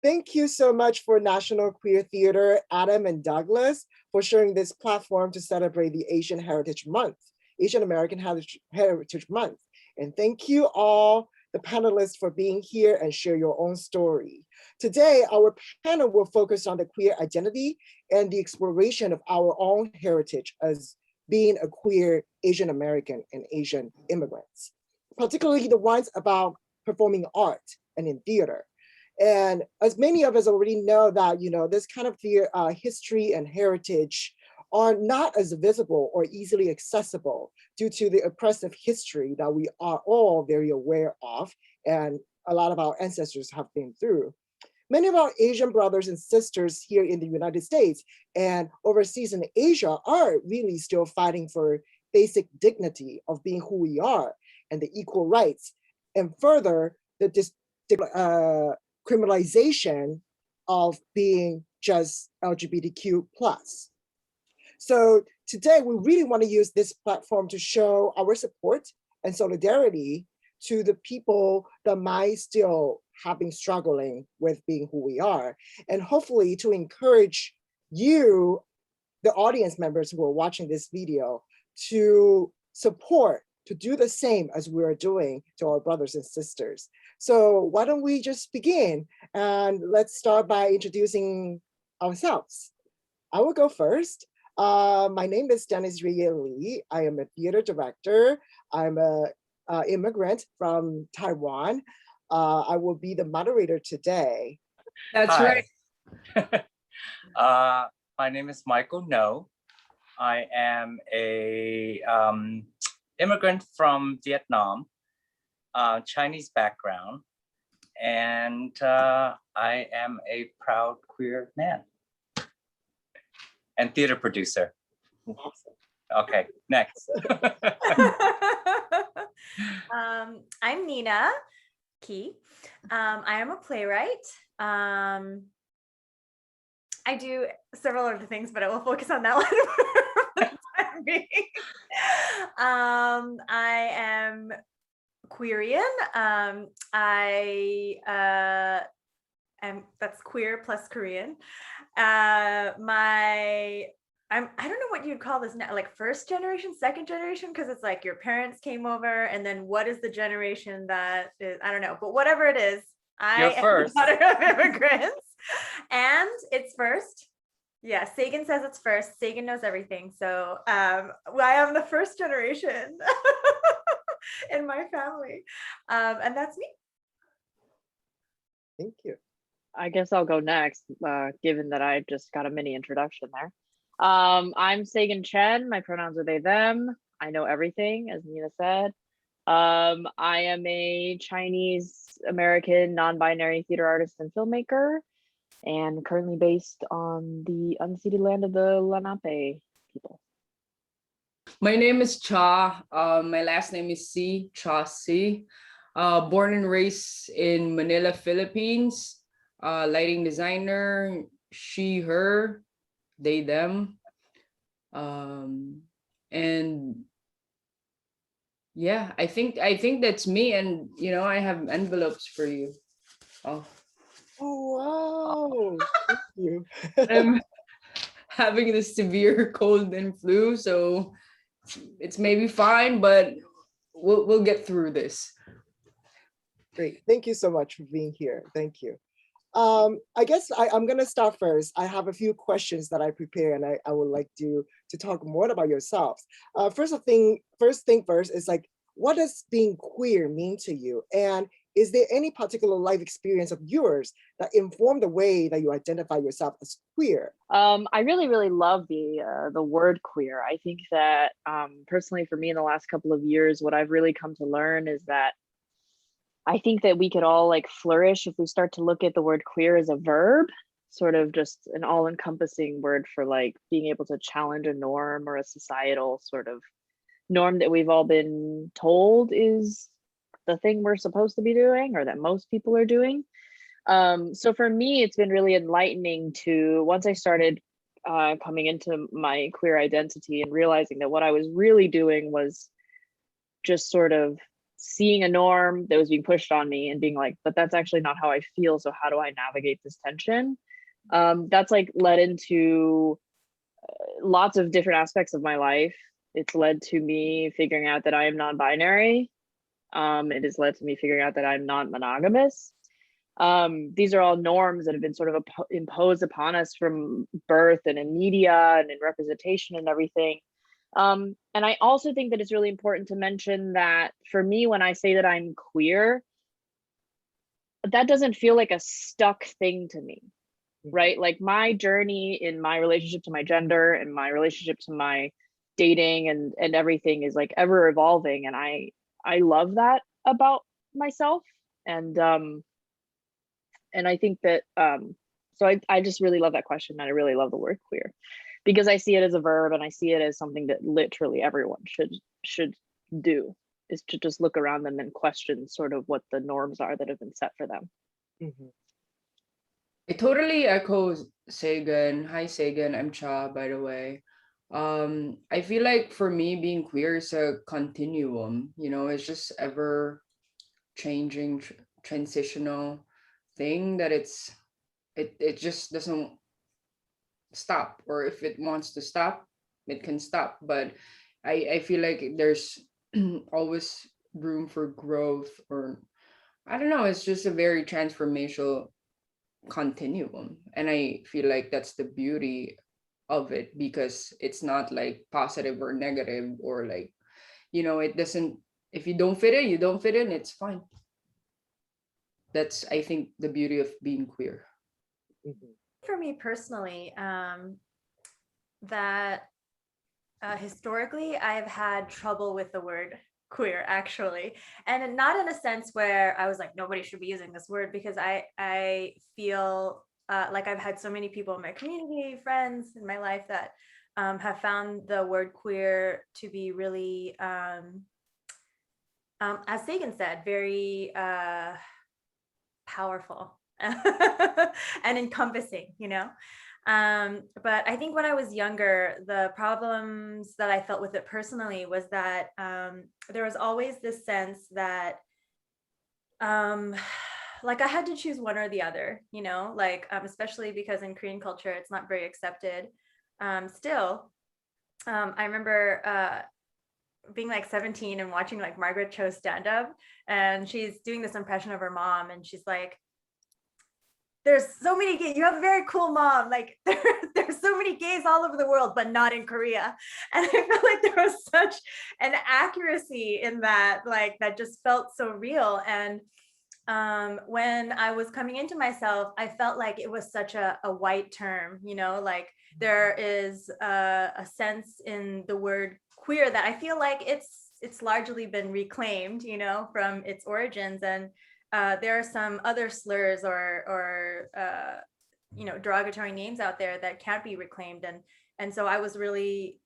Thank you so much for National Queer Theater, Adam and Douglas, for sharing this platform to celebrate the Asian Heritage Month, Asian American Heritage Month. And thank you all, the panelists, for being here and share your own story. Today, our panel will focus on the queer identity and the exploration of our own heritage as being a queer Asian American and Asian immigrants, particularly the ones about performing art and in theater. And as many of us already know that, this kind of history and heritage are not as visible or easily accessible due to the oppressive history that we are all very aware of, and a lot of our ancestors have been through. Many of our Asian brothers and sisters here in the United States and overseas in Asia are really still fighting for basic dignity of being who we are and the equal rights, and further, the criminalization of being just LGBTQ+. So today we really want to use this platform to show our support and solidarity to the people that might still have been struggling with being who we are, and hopefully to encourage you, the audience members who are watching this video, to support, to do the same as we are doing to our brothers and sisters. So why don't we just begin? And let's start by introducing ourselves. I will go first. My name is Dennis Yueh-Yeh Li. I am a theater director. I'm an immigrant from Taiwan. I will be the moderator today. That's Hi. Right. My name is Michael Ngo. I am a immigrant from Vietnam, Chinese background, and I am a proud queer man and theater producer. Okay, next. I'm Nina Key. I am a playwright. I do several other things, but I will focus on that one for the time being. I am Queerian. That's queer plus Korean. I don't know what you'd call this now, like first generation, second generation, because it's like your parents came over, and then what is the generation that is, I don't know, but whatever it is, I am a daughter of immigrants, and it's first. Yeah, Sagan says it's first. Sagan knows everything. So I am the first generation in my family, and that's me. Thank you. I guess I'll go next, given that I just got a mini introduction there. I'm Sagan Chen. My pronouns are they, them. I know everything, as Nina said. I am a Chinese American non-binary theater artist and filmmaker, and currently based on the unceded land of the Lenape people. My name is Cha. My last name is Si, Cha Si. Born and raised in Manila, Philippines. Lighting designer, she, her, they, them. And yeah, I think that's me. And I have envelopes for you. Oh wow. Thank you. I'm having this severe cold and flu, so it's maybe fine, but we'll get through this. Great. Thank you so much for being here. Thank you. I guess I'm going to start first. I have a few questions that I prepared, and I would like to talk more about yourselves. First thing first is like, what does being queer mean to you? And is there any particular life experience of yours that informed the way that you identify yourself as queer? I really, really love the word queer. I think that personally for me in the last couple of years, what I've really come to learn is that I think that we could all like flourish if we start to look at the word queer as a verb, sort of just an all-encompassing word for like being able to challenge a norm or a societal sort of norm that we've all been told is the thing we're supposed to be doing, or that most people are doing. So for me, it's been really enlightening to, once I started coming into my queer identity and realizing that what I was really doing was just sort of seeing a norm that was being pushed on me and being like, but that's actually not how I feel. So how do I navigate this tension? That's like led into lots of different aspects of my life. It's led to me figuring out that I am non-binary. It has led to me figuring out that I'm not monogamous. These are all norms that have been sort of imposed upon us from birth and in media and in representation and everything. And I also think that it's really important to mention that for me, when I say that I'm queer, that doesn't feel like a stuck thing to me, right? Like my journey in my relationship to my gender and my relationship to my dating and everything is like ever evolving. And I love that about myself. And I think that, so I just really love that question. And I really love the word queer because I see it as a verb and I see it as something that literally everyone should do, is to just look around them and question sort of what the norms are that have been set for them. Mhm. I totally echo Sagan. Hi, Sagan. I'm Cha, by the way. I feel like for me, being queer is a continuum. You know, it's just ever changing, transitional thing that it just doesn't stop. Or if it wants to stop, it can stop. But I feel like there's always room for growth, or I don't know. It's just a very transformational continuum, and I feel like that's the beauty of it, because it's not like positive or negative, or like, you know, it doesn't, if you don't fit in, you don't fit in, it's fine. That's, I think, the beauty of being queer. Mhm. For me personally, that historically I've had trouble with the word queer, actually, and not in a sense where I was like, nobody should be using this word, because I feel like I've had so many people in my community, friends in my life, that have found the word queer to be really, as Sagan said, very powerful and encompassing, you know. But I think when I was younger, the problems that I felt with it personally was that there was always this sense that like I had to choose one or the other, you know, like especially because in Korean culture, it's not very accepted. Still, I remember being like 17 and watching like Margaret Cho's stand-up, and she's doing this impression of her mom, and she's like, there's so many gays. You have a very cool mom. Like there's so many gays all over the world, but not in Korea. And I felt like there was such an accuracy in that, like that just felt so real. And when I was coming into myself, I felt like it was such a white term, you know, like there is a sense in the word queer that I feel like it's largely been reclaimed, you know, from its origins. And there are some other slurs or you know, derogatory names out there that can't be reclaimed, and so I was really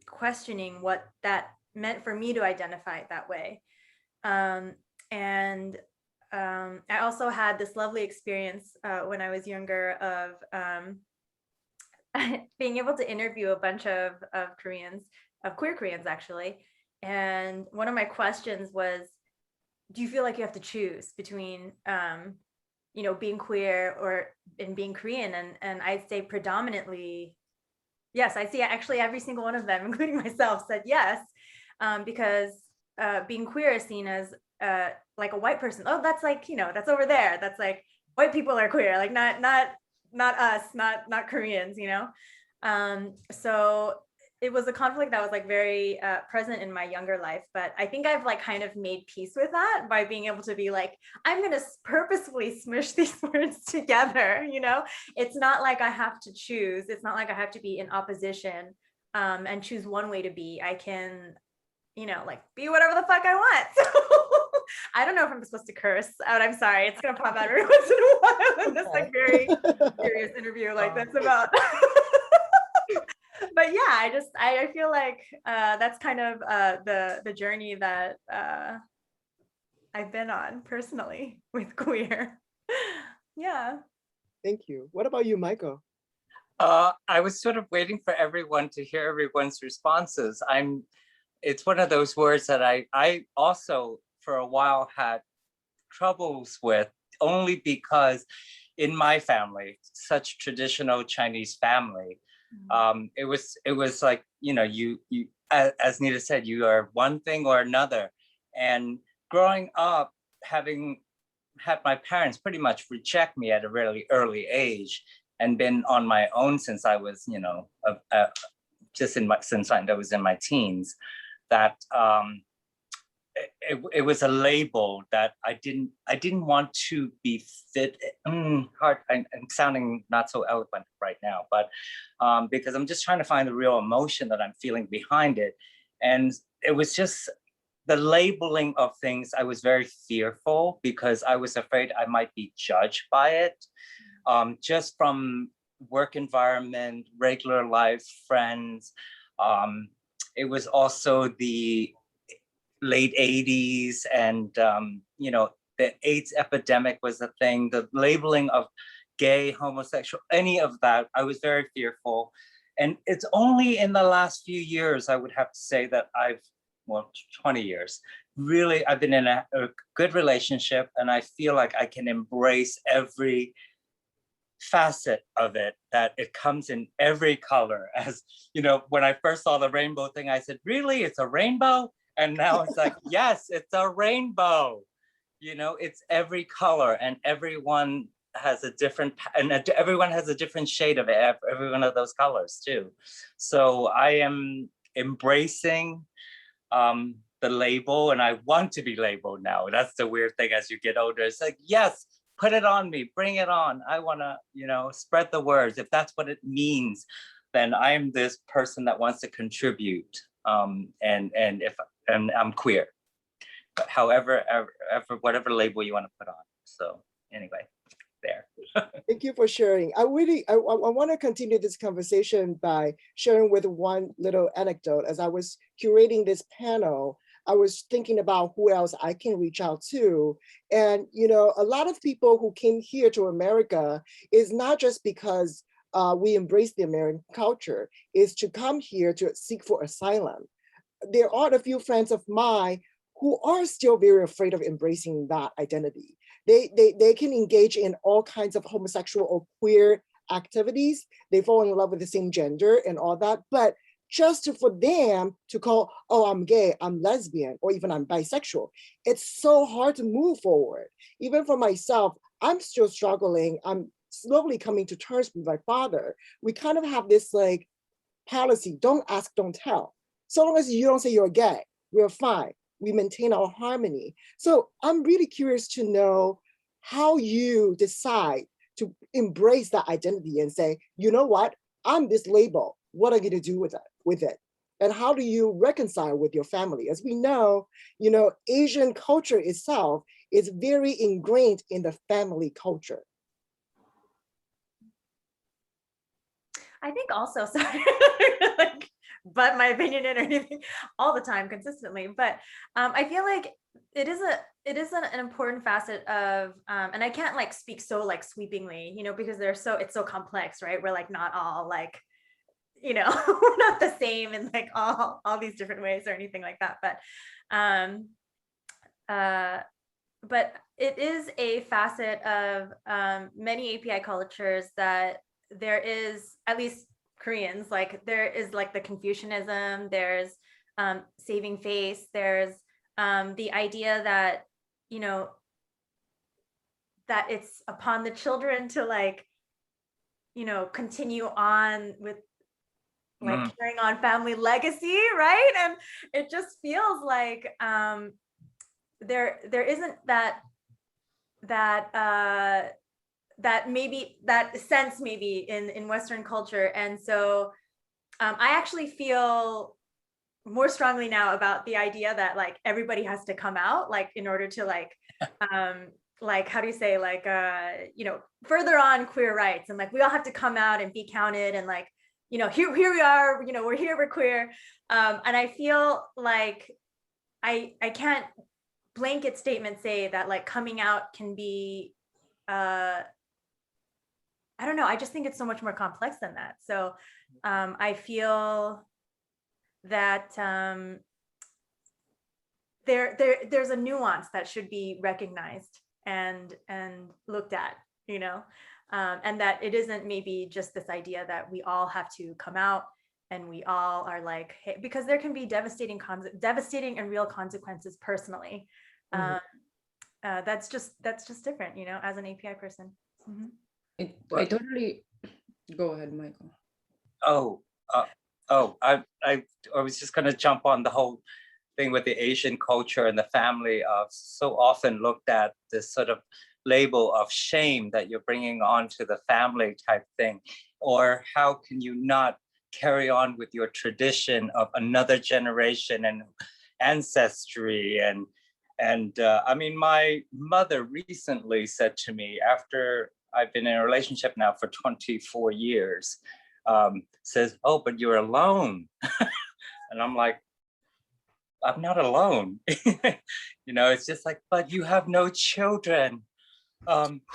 questioning what that meant for me to identify that way. And I also had this lovely experience when I was younger of being able to interview a bunch of Koreans, of queer Koreans actually, and one of my questions was, do you feel like you have to choose between you know, being queer or in being Korean? And I'd say predominantly yes. I see actually every single one of them, including myself, said yes, because being queer is seen as like a white person. Oh, that's like, you know, that's over there, that's like white people are queer, like not us, not Koreans, you know. So it was a conflict that was like very present in my younger life, but I think I've like kind of made peace with that by being able to be like, I'm going to purposefully smush these words together, you know. It's not like I have to choose, it's not like I have to be in opposition and choose one way to be. I can, you know, like be whatever the fuck I want. So I don't know if I'm supposed to curse out. I'm sorry, it's gonna pop out every once in a while in this like very serious interview like this about but yeah, I feel like that's kind of the journey that I've been on personally with queer. Yeah. Thank you. What about you, Michael? I was sort of waiting for everyone to hear everyone's responses. I'm it's one of those words that I also for a while had troubles with, only because in my family, such traditional Chinese family, it was like, you know, you as Nita said, you are one thing or another. And growing up, having had my parents pretty much reject me at a really early age, and been on my own since I was, you know, since I was in my teens, that it was a label that I didn't want to be fit. Hard. I'm sounding not so eloquent right now, but because I'm just trying to find the real emotion that I'm feeling behind it, and it was just the labeling of things. I was very fearful because I was afraid I might be judged by it, just from work environment, regular life, friends. It was also the late 80s, and you know, the AIDS epidemic was a thing, the labeling of gay, homosexual, any of that, I was very fearful. And it's only in the last few years, I would have to say, that well, 20 years, really, I've been in a good relationship, and I feel like I can embrace every facet of it, that it comes in every color. As you know, when I first saw the rainbow thing, I said, really, it's a rainbow? And now it's like, yes, it's a rainbow. You know, it's every color, and everyone has a different, and everyone has a different shade of it, every one of those colors too. So I am embracing the label, and I want to be labeled now. That's the weird thing as you get older. It's like, yes, put it on me, bring it on. I want to, you know, spread the words. If that's what it means, then I'm this person that wants to contribute. And I'm queer, but however, whatever label you want to put on. So anyway, there. Thank you for sharing. I want to continue this conversation by sharing with one little anecdote. As I was curating this panel, I was thinking about who else I can reach out to. And, you know, a lot of people who came here to America is not just because we embrace the American culture, is to come here to seek for asylum. There are a few friends of mine who are still very afraid of embracing that identity. They can engage in all kinds of homosexual or queer activities. They fall in love with the same gender and all that, but just for them to call, oh, I'm gay, I'm lesbian, or even I'm bisexual, it's so hard to move forward. Even for myself, I'm still struggling. I'm slowly coming to terms with my father. We kind of have this like policy, don't ask, don't tell. So long as you don't say you're gay, we're fine. We maintain our harmony. So I'm really curious to know how you decide to embrace that identity and say, you know what, I'm this label. What are you going to do with it? And how do you reconcile with your family? As we know, you know, Asian culture itself is very ingrained in the family culture. I think also, sorry, like, but my opinion in or anything all the time consistently. But I feel like it is an important facet of, and I can't like speak so like sweepingly, you know, because it's so complex, right? We're like not all like, you know, we're not the same in like all these different ways or anything like that. But it is a facet of many API cultures that there is, at least Koreans, like there is like the Confucianism, there's saving face, there's the idea that, you know, that it's upon the children to like, you know, continue on with like carrying on family legacy, right? And it just feels like there isn't that maybe that sense maybe in Western culture. And so I actually feel more strongly now about the idea that like everybody has to come out, like in order to like how do you say, like you know, further on queer rights, and like we all have to come out and be counted, and like, you know, here we are, you know, we're here, we're queer. And I feel like I can't blanket statement say that like coming out can be I don't know. I just think it's so much more complex than that. So I feel that there's a nuance that should be recognized and looked at, you know, and that it isn't maybe just this idea that we all have to come out and we all are like, hey, because there can be devastating and real consequences personally. That's just different, you know, as an API person. I totally, go ahead, Michael. I was just going to jump on the whole thing with the Asian culture and the family of so often looked at this sort of label of shame that you're bringing onto the family type thing, or how can you not carry on with your tradition of another generation and ancestry and I mean, my mother recently said to me, after I've been in a relationship now for 24 years, says, "Oh, but you're alone." And I'm like, I'm not alone. You know, it's just like, but you have no children.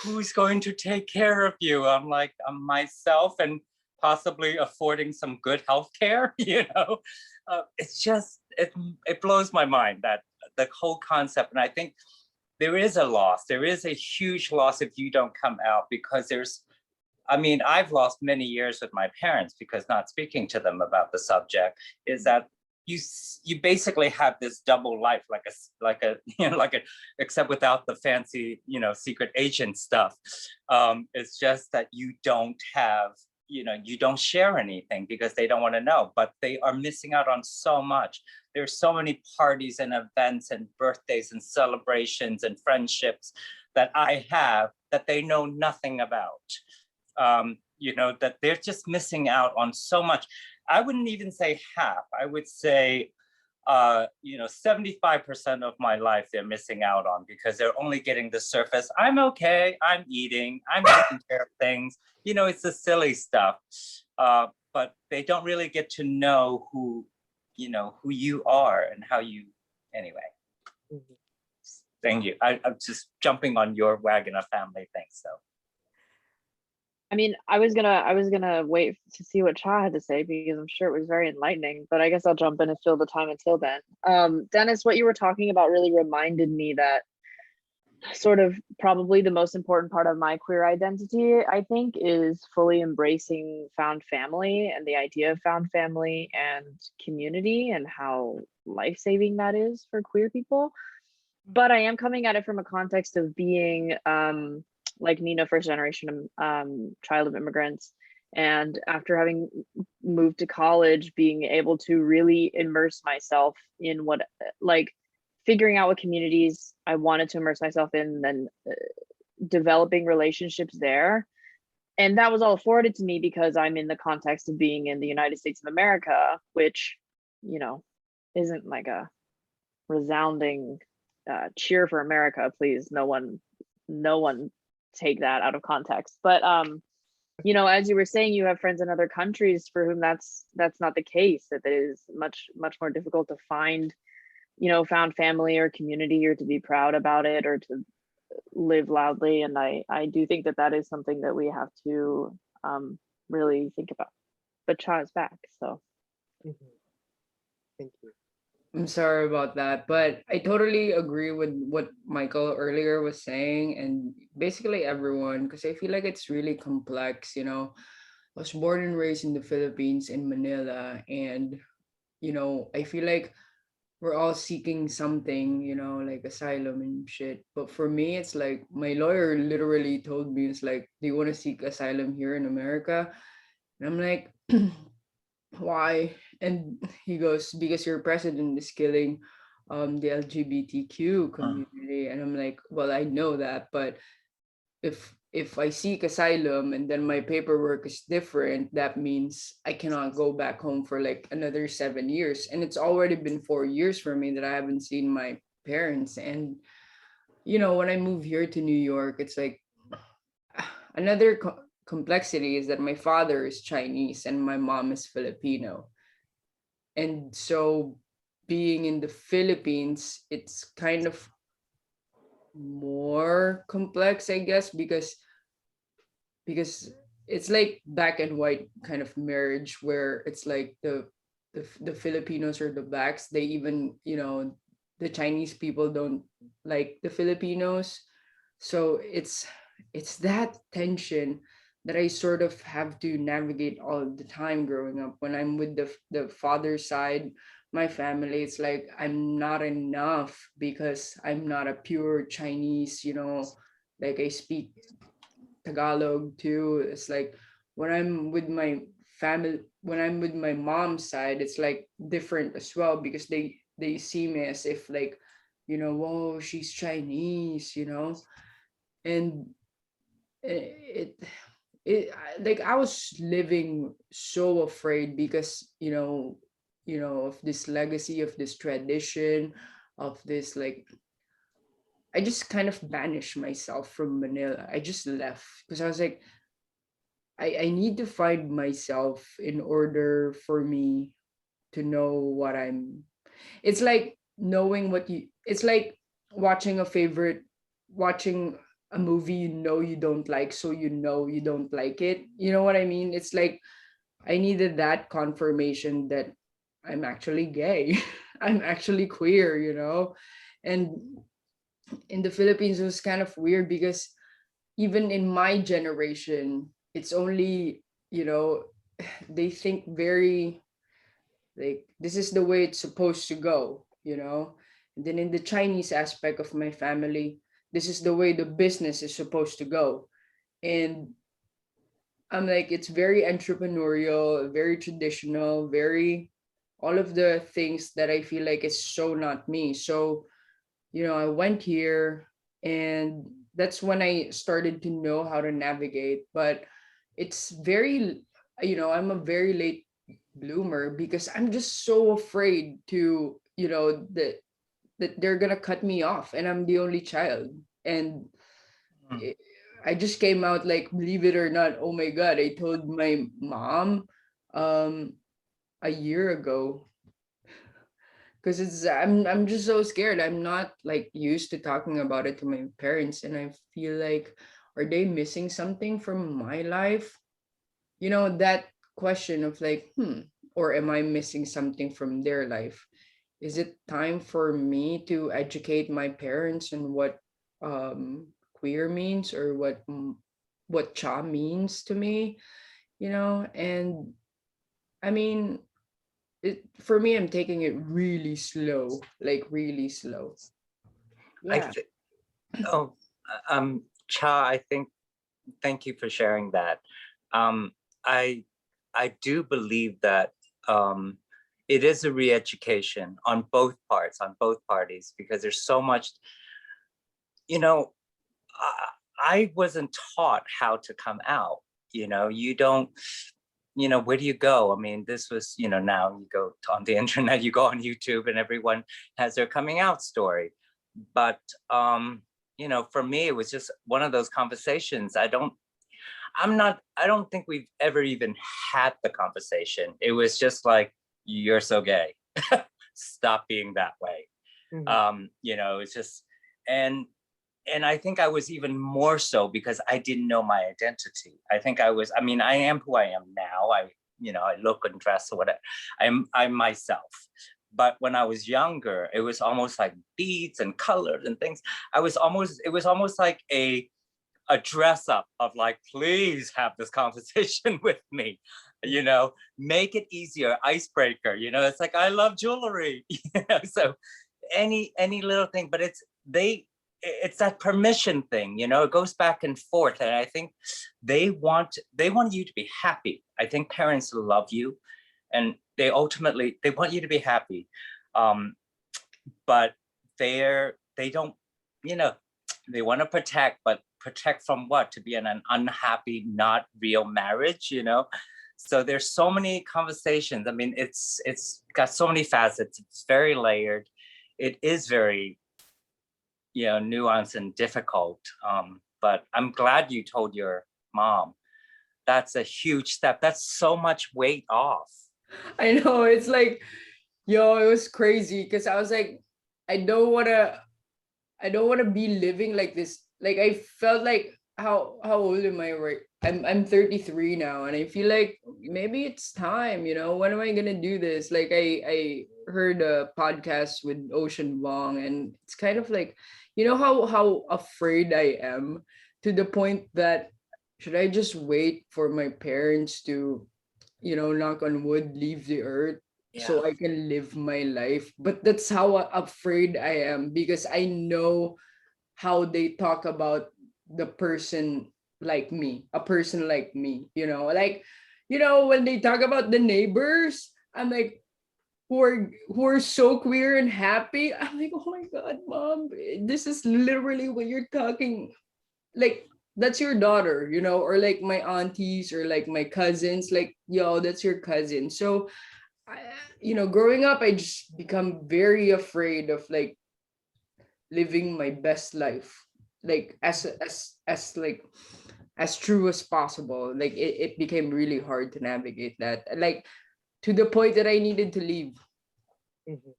Who's going to take care of you? I'm like, I'm myself and possibly affording some good health care, you know? It's just, it blows my mind, that the whole concept. And I think there is a loss. There is a huge loss if you don't come out, because I mean, I've lost many years with my parents because not speaking to them about the subject is that you basically have this double life, like a you know, except without the fancy, you know, secret agent stuff. It's just that you don't have, you know, you don't share anything because they don't want to know, but they are missing out on so much. There's so many parties and events and birthdays and celebrations and friendships that I have that they know nothing about. You know, that they're just missing out on so much. I wouldn't even say half. I would say, you know, 75% of my life they're missing out on because they're only getting the surface. I'm okay, I'm eating, I'm taking care of things. You know, it's the silly stuff. But they don't really get to know who, you know, who you are and how you, anyway. Thank you. I'm just jumping on your wagon of family things, so. I mean, I was gonna wait to see what Cha had to say because I'm sure it was very enlightening, but I guess I'll jump in and fill the time until then. Dennis, what you were talking about really reminded me that sort of probably the most important part of my queer identity, I think, is fully embracing found family and the idea of found family and community and how life-saving that is for queer people. But I am coming at it from a context of being like Nina, first generation child of immigrants. And after having moved to college, being able to really immerse myself in what, like figuring out what communities I wanted to immerse myself in, then developing relationships there. And that was all afforded to me because I'm in the context of being in the United States of America, which, you know, isn't like a resounding cheer for America. Please, no one take that out of context. But you know, as you were saying, you have friends in other countries for whom that's not the case, that it is much more difficult to find, you know, found family or community, or to be proud about it, or to live loudly. And I do think that is something that we have to really think about. But Cha is back, so. Thank you. I'm sorry about that, but I totally agree with what Michael earlier was saying, and basically everyone, because I feel like it's really complex. You know, I was born and raised in the Philippines, in Manila, and, you know, I feel like we're all seeking something, you know, like asylum and shit. But for me, it's like my lawyer literally told me, it's like, do you want to seek asylum here in America? And I'm like, why? And he goes, because your president is killing the LGBTQ community. And I'm like, well, I know that, but if I seek asylum and then my paperwork is different, that means I cannot go back home for like another 7 years. And it's already been 4 years for me that I haven't seen my parents. And, you know, when I moved here to New York, it's like another complexity is that my father is Chinese and my mom is Filipino. And so being in the Philippines, it's kind of more complex, I guess, because it's like black and white kind of marriage, where it's like the Filipinos or the blacks, they even, you know, the Chinese people don't like the Filipinos. So it's that tension that I sort of have to navigate all the time growing up. When I'm with the father side, my family, it's like I'm not enough because I'm not a pure Chinese, like I speak Tagalog too. It's like when I'm with my family, when I'm with my mom's side, it's like different as well because they see me as if like, whoa, she's Chinese. And it like I was living so afraid because of this legacy, of this tradition, of this, like, I just kind of banished myself from Manila. I just left because I was like, I need to find myself in order for me to know what I'm. It's like knowing what you. It's like watching a movie you don't like, so you don't like it. You know what I mean? It's like I needed that confirmation that I'm actually gay. I'm actually queer. And in the Philippines, it was kind of weird because even in my generation, it's only, they think very like this is the way it's supposed to go. And then in the Chinese aspect of my family, this is the way the business is supposed to go. And I'm like, it's very entrepreneurial, very traditional, very all of the things that I feel like is so not me. So, I went here and that's when I started to know how to navigate. But it's very, I'm a very late bloomer because I'm just so afraid to, that they're gonna cut me off and I'm the only child. And Mm. it, I just came out like, believe it or not, oh my God, I told my mom um a year ago because I'm just so scared. I'm not like used to talking about it to my parents, and I feel like, are they missing something from my life? That question of like, or am I missing something from their life? Is it time for me to educate my parents on what queer means, or what cha means to me? And I mean, for me, I'm taking it really slow, like really slow. I Yeah. think, oh, Cha, I think, thank you for sharing that. Um, I I do believe that it is a re-education on both parts, on both parties, because there's so much, you know, I wasn't taught how to come out. You don't, where do you go? I mean, this was, now you go on the internet, you go on YouTube, and everyone has their coming out story. But, for me, it was just one of those conversations. I don't think we've ever even had the conversation. It was just like, you're so gay. Stop being that way. Mhm. It's just, and I think I was even more so because I didn't know my identity. I mean, I am who I am now. I look and dress or whatever. I'm myself. But when I was younger, it was almost like beads and colors and things. It was almost like a dress up of like, please have this conversation with me, make it easier, icebreaker, it's like, I love jewelry, so any little thing, but it's that permission thing, it goes back and forth. And I think they want you to be happy. I think parents love you and they want you to be happy. But they don't, they want to protect, but protect from what? To be in an unhappy, not real marriage, So there's so many conversations. I mean, it's got so many facets. It's very layered. It is very, nuanced and difficult. But I'm glad you told your mom. That's a huge step. That's so much weight off. I know, it's like, yo, it was crazy because I was like, I don't want to be living like this. Like I felt like, how old am I, right? I'm 33 now, and I feel like maybe it's time, when am I gonna do this? Like I heard a podcast with Ocean Wong, and it's kind of like, how afraid I am, to the point that should I just wait for my parents to, knock on wood, leave the earth Yeah. so I can live my life? But that's how afraid I am, because I know how they talk about the person like me, a person like me, like, when they talk about the neighbors, I'm like, who are so queer and happy. I'm like, oh my God, mom, this is literally what you're talking. Like, that's your daughter, or like my aunties, or like my cousins, like, yo, that's your cousin. So, growing up, I just become very afraid of like living my best life, like as like as true as possible. Like it became really hard to navigate that, like to the point that I needed to leave. Mhm.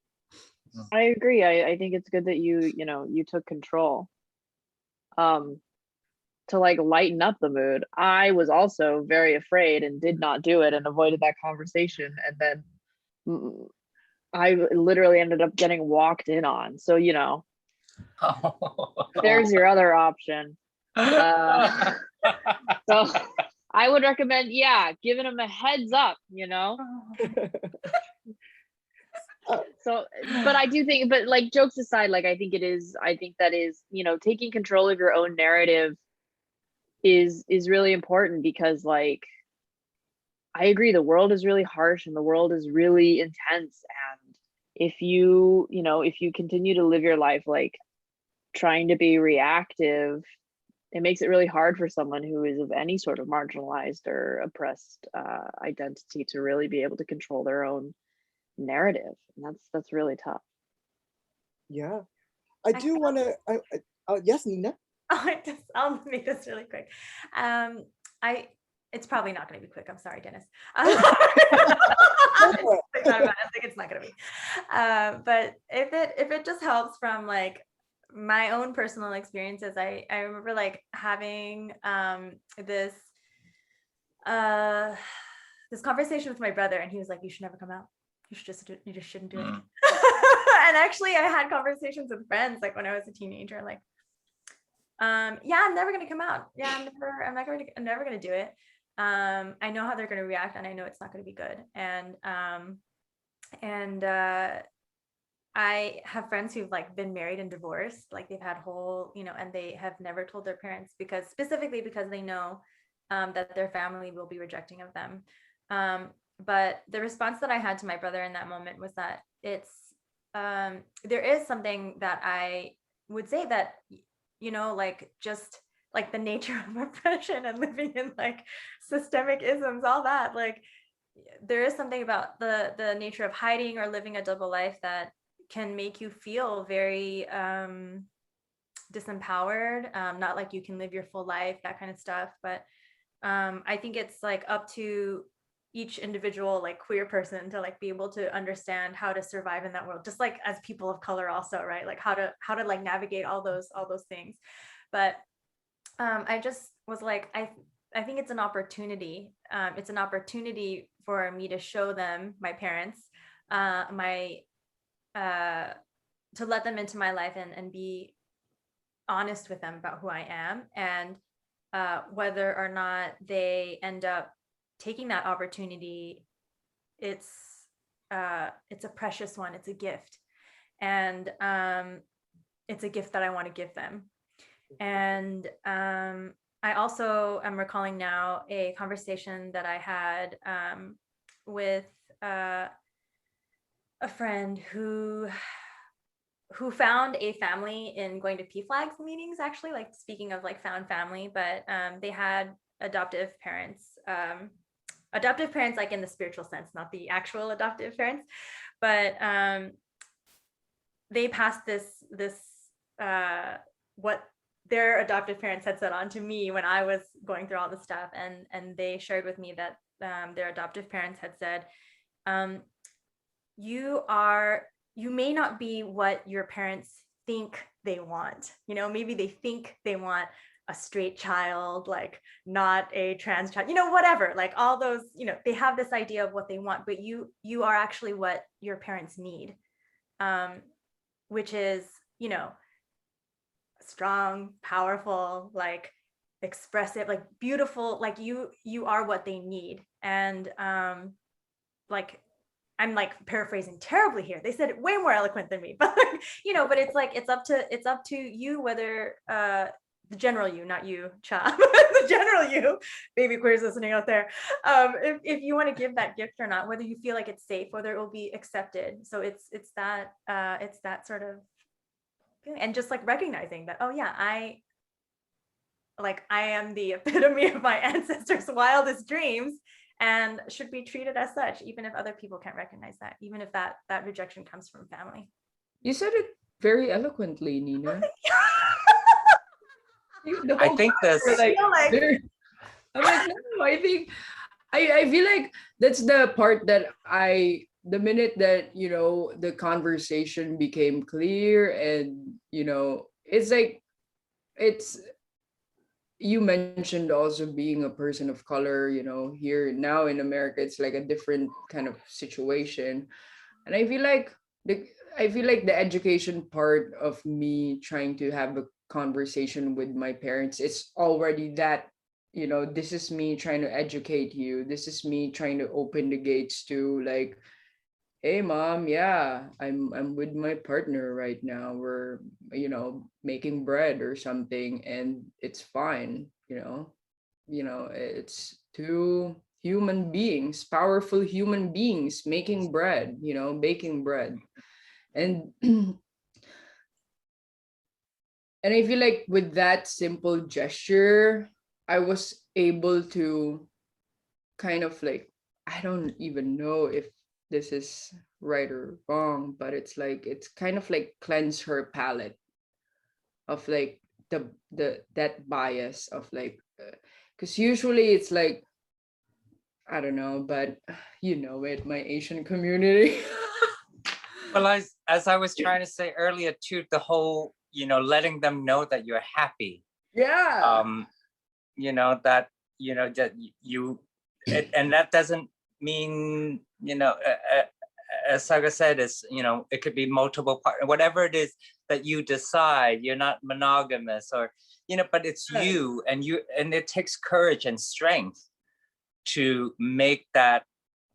I agree. I think it's good that you took control to like lighten up the mood. I was also very afraid and did not do it and avoided that conversation. And then I literally ended up getting walked in on. So, there's your other option. So I would recommend, giving them a heads up, So, but I do think, but like jokes aside, like I think that is, taking control of your own narrative is really important, because like, I agree, the world is really harsh and the world is really intense. And if you continue to live your life like trying to be reactive, it makes it really hard for someone who is of any sort of marginalized or oppressed identity to really be able to control their own narrative. And that's really tough. Yeah, I do want to. Yes, Nina. I'll make this really quick. It's probably not going to be quick. I'm sorry, Dennis. Go for it. I think it's not going to be. But if it just helps from like my own personal experiences, I remember like having this conversation with my brother, and he was like, "You should never come out. You just shouldn't do it." And actually, I had conversations with friends like when I was a teenager, like, I'm never gonna come out. I'm never gonna do it. I know how they're gonna react, and I know it's not gonna be good. And I have friends who've like been married and divorced, like they've had whole, and they have never told their parents specifically because they know that their family will be rejecting of them. But the response that I had to my brother in that moment was that there is something that I would say that, like just like the nature of oppression and living in like systemic isms, all that, like there is something about the nature of hiding or living a double life that can make you feel very disempowered, not like you can live your full life, that kind of stuff. But I think it's like up to each individual like queer person to like be able to understand how to survive in that world, just like as people of color also, right? Like how to like navigate all those things. But I just was like, I think it's an opportunity. It's an opportunity for me to show them, my parents, to let them into my life and be honest with them about who I am, and whether or not they end up taking that opportunity, it's a precious one. It's a gift, and it's a gift that I want to give them. And I also am recalling now a conversation that I had with a friend who found a family in going to PFLAG's meetings, actually, like speaking of like found family, but they had adoptive parents like in the spiritual sense, not the actual adoptive parents, but they passed this what their adoptive parents had said on to me when I was going through all this stuff, and they shared with me that their adoptive parents had said, you may not be what your parents think they want. Maybe they think they want a straight child, like not a trans child, whatever, like all those, they have this idea of what they want, but you are actually what your parents need, which is, strong, powerful, like expressive, like beautiful, like you are what they need. And like, I'm like paraphrasing terribly here. They said it way more eloquent than me, but but it's like, it's up to you, whether the general you, not you, Cha, the general you, baby queers listening out there, if you want to give that gift or not, whether you feel like it's safe, whether it will be accepted. So it's that sort of feeling, and just like recognizing that, oh yeah, I am the epitome of my ancestors' wildest dreams, and should be treated as such, even if other people can't recognize that, even if that rejection comes from family. You said it very eloquently, Nina. I think this. I'm like, no, I feel like that's the part that the minute that, the conversation became clear, and, it's like, you mentioned also being a person of color, here now in America, it's like a different kind of situation. And I feel like the education part of me trying to have a conversation with my parents, it's already that, this is me trying to educate you. This is me trying to open the gates to, like, hey mom, yeah, I'm with my partner right now. We're, making bread or something, and it's fine, it's two human beings, powerful human beings making bread, baking bread. And and I feel like with that simple gesture, I was able to kind of like, I don't even know if this is right or wrong, but it's kind of like cleanse her palate of like that bias of like, because usually it's like, I don't know, but my Asian community. Well, as I was trying to say earlier too, the whole, letting them know that you're happy. Yeah. That, that you, and that doesn't mean, as Saga said, is, it could be multiple partners, whatever it is that you decide. You're not monogamous, or, but it's you, and it takes courage and strength to make that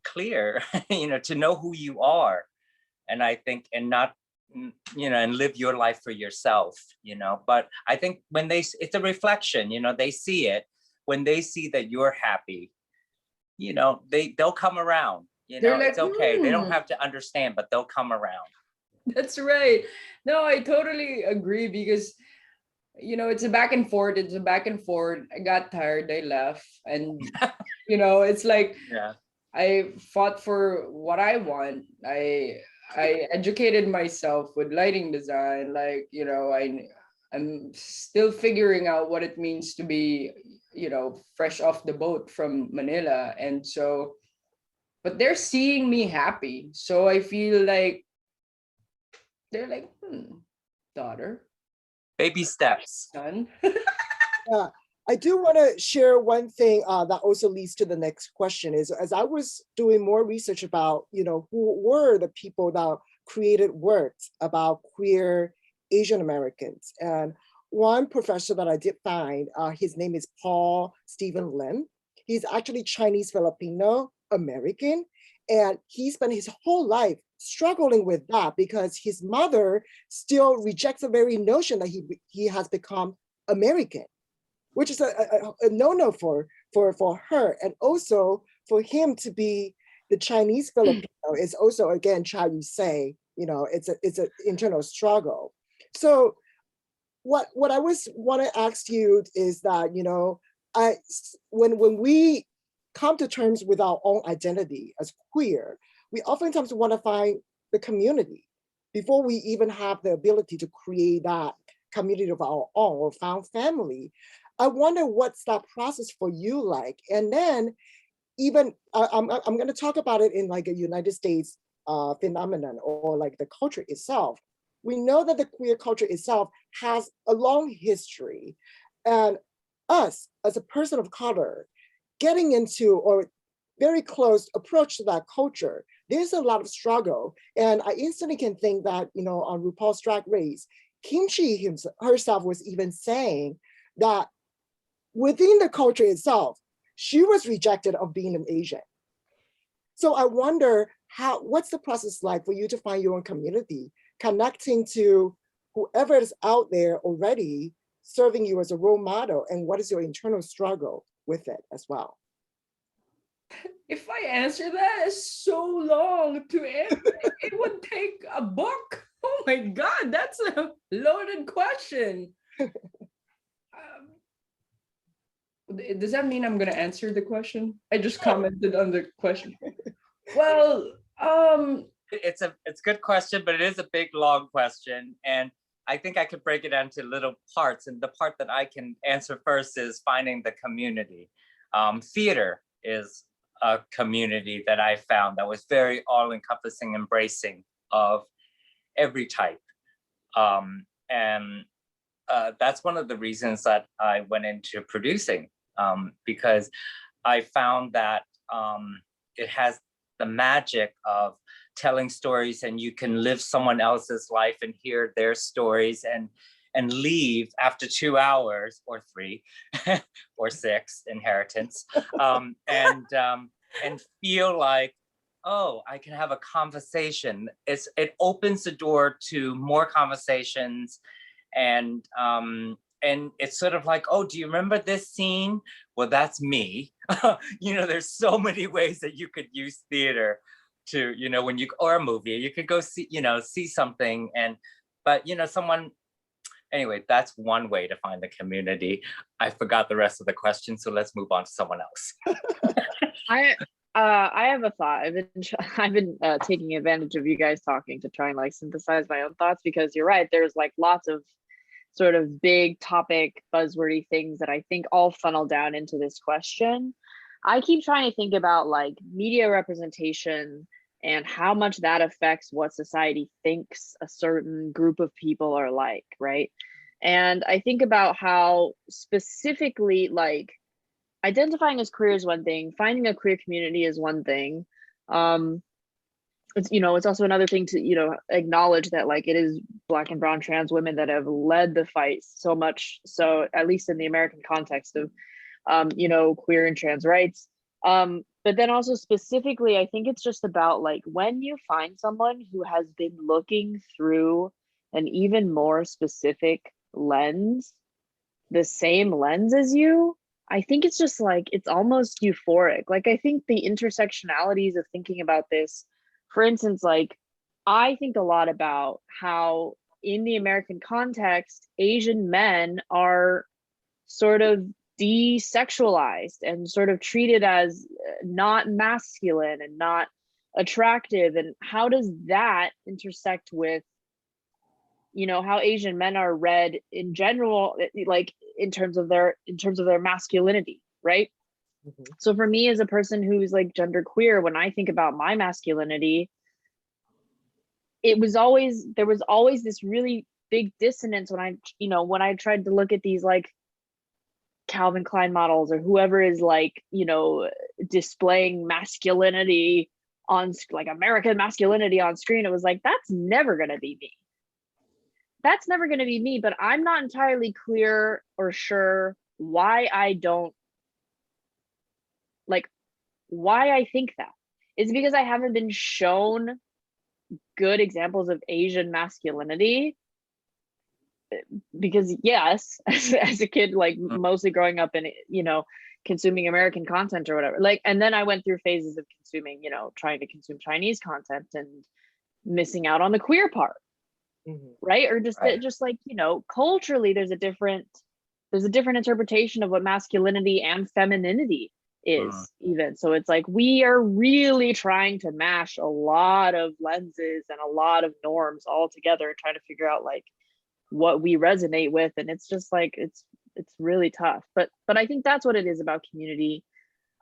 clear, to know who you are. And I think, and not, and live your life for yourself, but I think when it's a reflection, they see it, when they see that you're happy, they'll come around, They're like, it's okay. They don't have to understand, but they'll come around. That's right. No, I totally agree, because it's a back and forth. I got tired, I left, and it's like, Yeah, I fought for what I want. I educated myself with lighting design. Like, I'm still figuring out what it means to be, fresh off the boat from Manila. And so, but they're seeing me happy. So I feel like they're like, daughter. baby steps. Son. Yeah, I do want to share one thing that also leads to the next question. Is as I was doing more research about, who were the people that created works about queer Asian Americans, and one professor that I did find, his name is Paul Stephen Lim. He's actually Chinese Filipino American, and he spent his whole life struggling with that because his mother still rejects the very notion that he has become American, which is a no-no for her. And also for him to be the Chinese Filipino is also, again, how you say, it's an internal struggle. So what I want to ask you is that, when we come to terms with our own identity as queer, we oftentimes want to find the community before we even have the ability to create that community of our own or found family. I wonder what's that process for you like? And then even, I'm going to talk about it in like a United States phenomenon or like the culture itself. We know that the queer culture itself has a long history. And us as a person of color, getting into or very close approach to that culture, there's a lot of struggle. And I instantly can think that, on RuPaul's Drag Race, Kimchi herself was even saying that within the culture itself, she was rejected of being an Asian. So I wonder what's the process like for you to find your own community, connecting to whoever is out there already serving you as a role model, and what is your internal struggle with it as well? If I answer that, it's so long to answer. It would take a book. Oh my God, that's a loaded question. Does that mean I'm gonna answer the question? I just commented on the question. Well, it's a good question, but it is a big, long question. And I think I could break it into little parts. And the part that I can answer first is finding the community. Theater is a community that I found that was very all-encompassing, embracing of every type. And that's one of the reasons that I went into producing, because I found that it has the magic of telling stories, and you can live someone else's life and hear their stories and leave after 2 hours or 3 or 6 inheritance, and feel like, oh, I can have a conversation. It opens the door to more conversations, and it's sort of like, oh, do you remember this scene? Well, that's me. There's so many ways that you could use theater to, when you, or a movie, you could go see something, but someone, anyway, that's one way to find the community. I forgot the rest of the question, so let's move on to someone else. I have a thought. I've been taking advantage of you guys talking to try and synthesize my own thoughts, because you're right. There's lots of sort of big topic buzzwordy things that I think all funnel down into this question. I keep trying to think about media representation and how much that affects what society thinks a certain group of people are like, right? And I think about how specifically identifying as queer is one thing, finding a queer community is one thing. It's also another thing to acknowledge that it is Black and brown trans women that have led the fight so much, so at least in the American context of queer and trans rights. But then also specifically, I think it's just about when you find someone who has been looking through an even more specific lens, the same lens as you, I think it's just it's almost euphoric. I think the intersectionalities of thinking about this, for instance, I think a lot about how in the American context, Asian men are sort of desexualized and sort of treated as not masculine and not attractive. And how does that intersect with, how Asian men are read in general, in terms of their masculinity, right? Mm-hmm. So for me as a person who's genderqueer, when I think about my masculinity, there was always this really big dissonance when I tried to look at these Calvin Klein models or whoever is displaying masculinity on American masculinity on screen. It was that's never going to be me. That's never going to be me, but I'm not entirely clear or sure why I think that. It's because I haven't been shown good examples of Asian masculinity. Because yes, as a kid, mostly growing up in, consuming American content or whatever, and then I went through phases of consuming, trying to consume Chinese content and missing out on the queer part. Mm-hmm. Right? Or just right. Culturally there's a different interpretation of what masculinity and femininity is, even. So it's we are really trying to mash a lot of lenses and a lot of norms all together and trying to figure out what we resonate with. And it's just it's really tough, but I think that's what it is about community.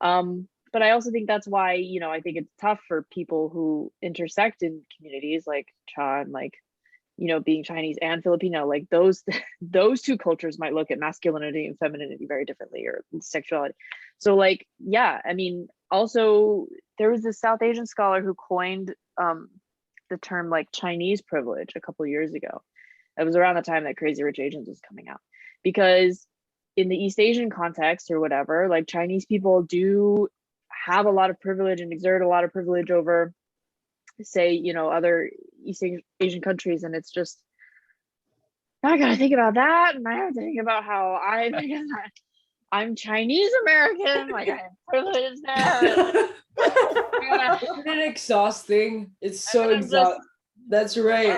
But I also think that's why, I think it's tough for people who intersect in communities like Cha and being Chinese and Filipino, like those two cultures might look at masculinity and femininity very differently, or sexuality. So like, yeah, I mean, also there was this South Asian scholar who coined the term like Chinese privilege a couple of years ago. It was around the time that Crazy Rich Asians was coming out, because in the East Asian context or whatever, like Chinese people do have a lot of privilege and exert a lot of privilege over, say, other East Asian countries. And it's just, I gotta think about that, and I have to think about how I'm Chinese American, like I have privilege there. Isn't it exhausting? It's so exhausting. That's right.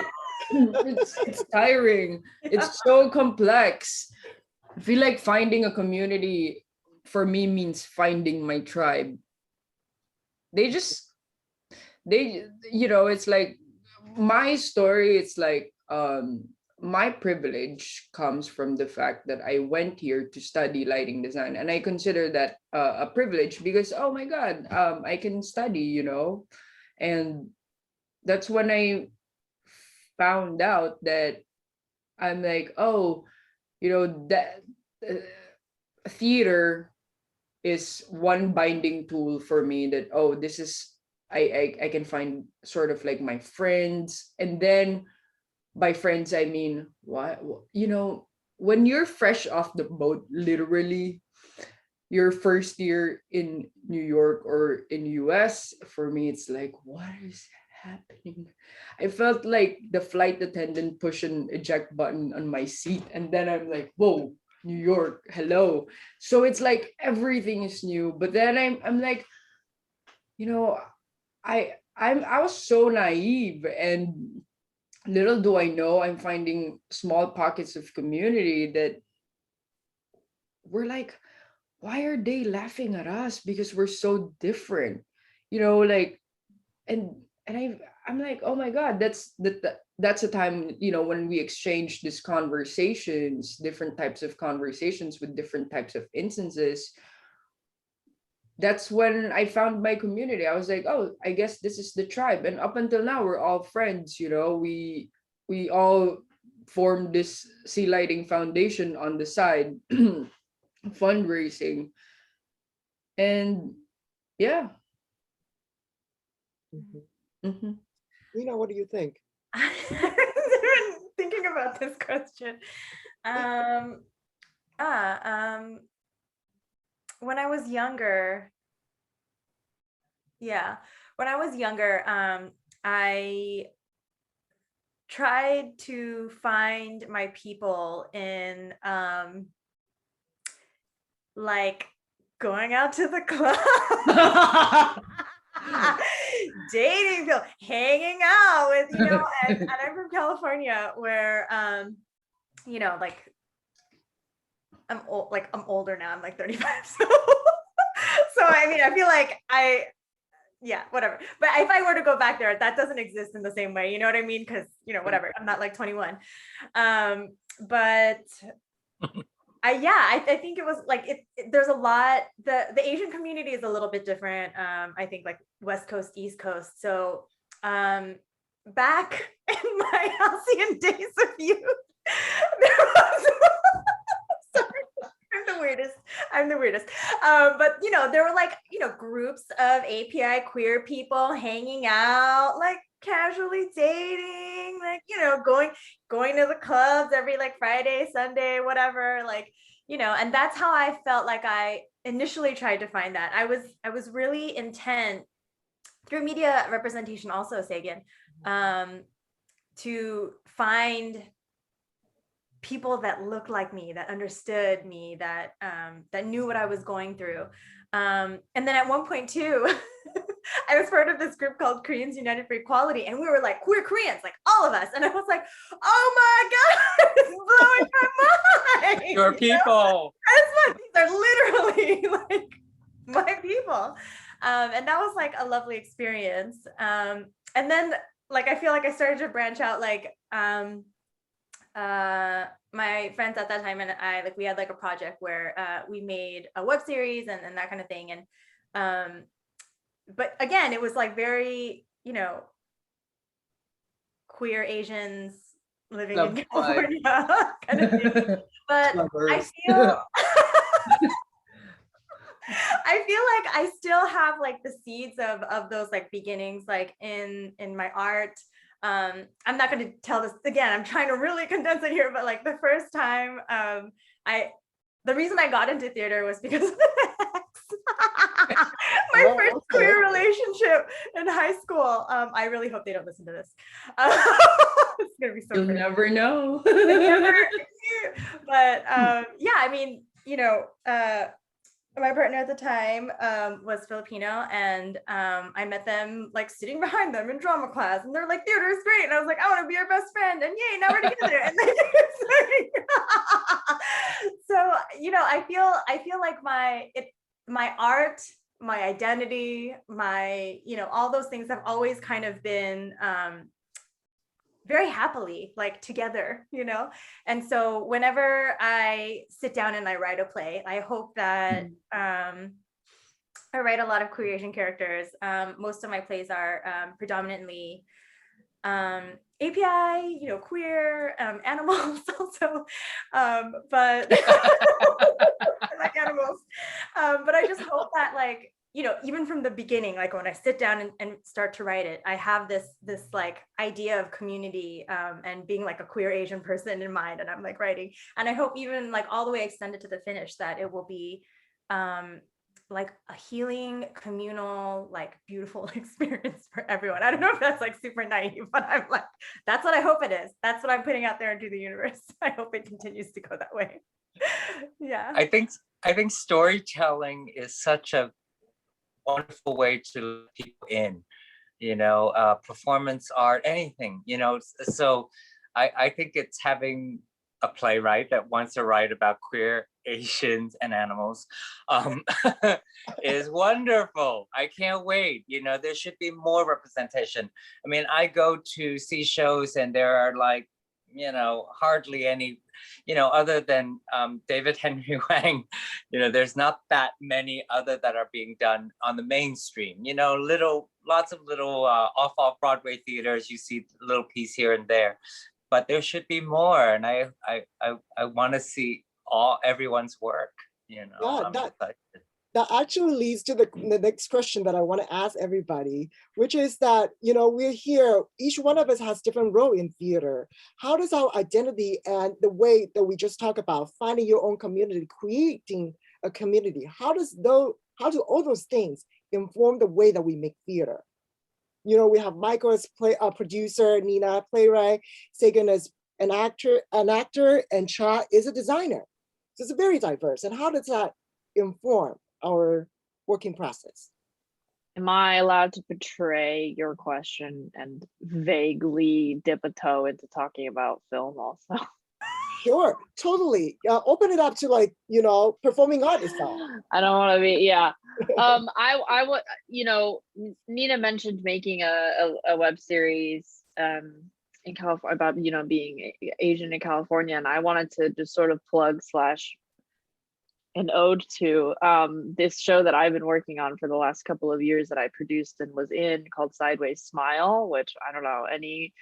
It's tiring. It's so complex. I feel like finding a community for me means finding my tribe. It's like my story. It's like my privilege comes from the fact that I went here to study lighting design, and I consider that a privilege because, oh my God, I can study, and that's when I found out that I'm like, oh, that theater is one binding tool for me, that, oh, this is, I can find sort of like my friends. And then by friends, I mean, when you're fresh off the boat, literally, your first year in New York or in US, for me, it's like, what is happening? I felt like the flight attendant push an eject button on my seat. And then I'm like, whoa, New York, hello. So it's like everything is new. But then I'm like, I was so naive, and little do I know, I'm finding small pockets of community that we're like, why are they laughing at us? Because we're so different, like, and I'm like, oh my God, that's a time, when we exchange these conversations, different types of conversations with different types of instances. That's when I found my community. I was like, oh, I guess this is the tribe. And up until now, we're all friends, we all formed this Sea Lighting Foundation on the side, fundraising. And yeah. What do you think? I've been thinking about this question. When I was younger, I tried to find my people in like going out to the club. Dating people, hanging out with, and I'm from California, where like I'm older now. I'm like 35, so I mean, I feel like whatever. But if I were to go back there, that doesn't exist in the same way. You know what I mean? Because whatever. I'm not like 21. But I think it was like there's a lot. The Asian community is a little bit different. I think like West Coast, East Coast. So back in my halcyon days of youth, there was I'm the weirdest. But there were like, groups of API queer people hanging out, like casually dating, like, going to the clubs every like Friday, Sunday, whatever, like, and that's how I felt like I initially tried to find that. I was really intent through media representation also, Sagan, to find people that looked like me, that understood me, that knew what I was going through. And then at one point too, I was part of this group called Koreans United for Equality, and we were like queer Koreans, like all of us. And I was like, oh my God, it's blowing my mind. Your people. These are literally like my people. And that was like a lovely experience. And then like, I feel like I started to branch out, like, my friends at that time and I, like, we had like a project where we made a web series and that kind of thing. And but again, it was like very, queer Asians living Love in vibe. California kind of thing. But I Lovers. feel I feel like I still have like the seeds of those like beginnings like in my art. I'm not going to tell this again. I'm trying to really condense it here, but like the first time the reason I got into theater was because of the ex. My Oh, first okay. queer relationship in high school. I really hope they don't listen to this. It's gonna be so You'll crazy. never know. But yeah, I mean, you know, my partner at the time was Filipino, and I met them like sitting behind them in drama class, and they're like, theater is great, and I was like, I want to be your best friend, and yay, now we're together. And they did. So you know, I feel like my art, my identity, my, you know, all those things have always kind of been very happily like together, you know. And so whenever I sit down and I write a play, I hope that I write a lot of queer Asian characters. Most of my plays are predominantly API, you know, queer, animals also, but I like animals. But I just hope that like, you know, even from the beginning, like when I sit down and start to write it, I have this like idea of community and being like a queer Asian person in mind, and I'm like writing. And I hope even like all the way extended to the finish that it will be like a healing, communal, like beautiful experience for everyone. I don't know if that's like super naive, but I'm like, that's what I hope it is. That's what I'm putting out there into the universe. I hope it continues to go that way. Yeah. I think storytelling is such a wonderful way to let people in, you know, performance art, anything, you know. So I think it's having a playwright that wants to write about queer Asians and animals is wonderful. I can't wait. You know, there should be more representation. I mean, I go to see shows and there are like, you know, hardly any, you know, other than David Henry Wang, you know, there's not that many other that are being done on the mainstream, you know, lots of little off Broadway theaters, you see a little piece here and there, but there should be more. And I want to see everyone's work, you know. Yeah, that actually leads to the next question that I want to ask everybody, which is that, you know, we're here, each one of us has different role in theater. How does our identity and the way that we just talked about, finding your own community, creating a community, how do all those things inform the way that we make theater? You know, we have Michael as producer, Nina playwright, Sagan as an actor, and Cha is a designer. So it's very diverse. And how does that inform our working process? Am I allowed to betray your question and vaguely dip a toe into talking about film also? Sure, totally. Open it up to like, you know, performing art itself. I don't want to be, yeah. I would, you know, Nina mentioned making a web series in California about, you know, being Asian in California, and I wanted to just sort of plug / an ode to this show that I've been working on for the last couple of years that I produced and was in, called Sideways Smile, which I don't know, any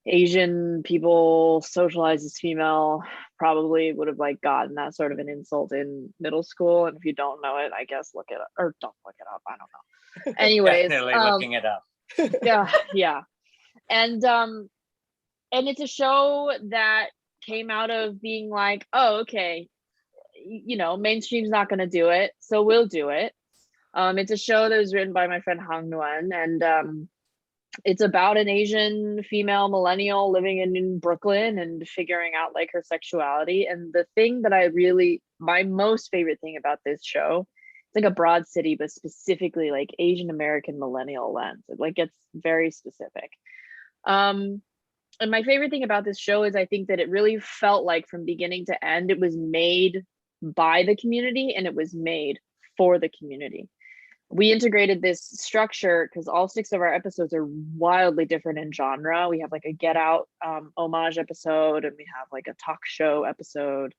Asian people socialized as female probably would have like gotten that sort of an insult in middle school. And if you don't know it, I guess look it up, or don't look it up, I don't know. Anyways, Definitely looking it up. yeah. And it's a show that came out of being like, oh, okay, you know, mainstream's not going to do it, so we'll do it. It's a show that was written by my friend Hang Nguyen, and it's about an Asian female millennial living in Brooklyn and figuring out like her sexuality. And the thing that my most favorite thing about this show, it's like a broad city, but specifically like Asian American millennial lens. It like gets very specific. And my favorite thing about this show is I think that it really felt like from beginning to end, it was made by the community and it was made for the community. We integrated this structure because all 6 of our episodes are wildly different in genre. We have like a Get Out homage episode, and we have like a talk show episode.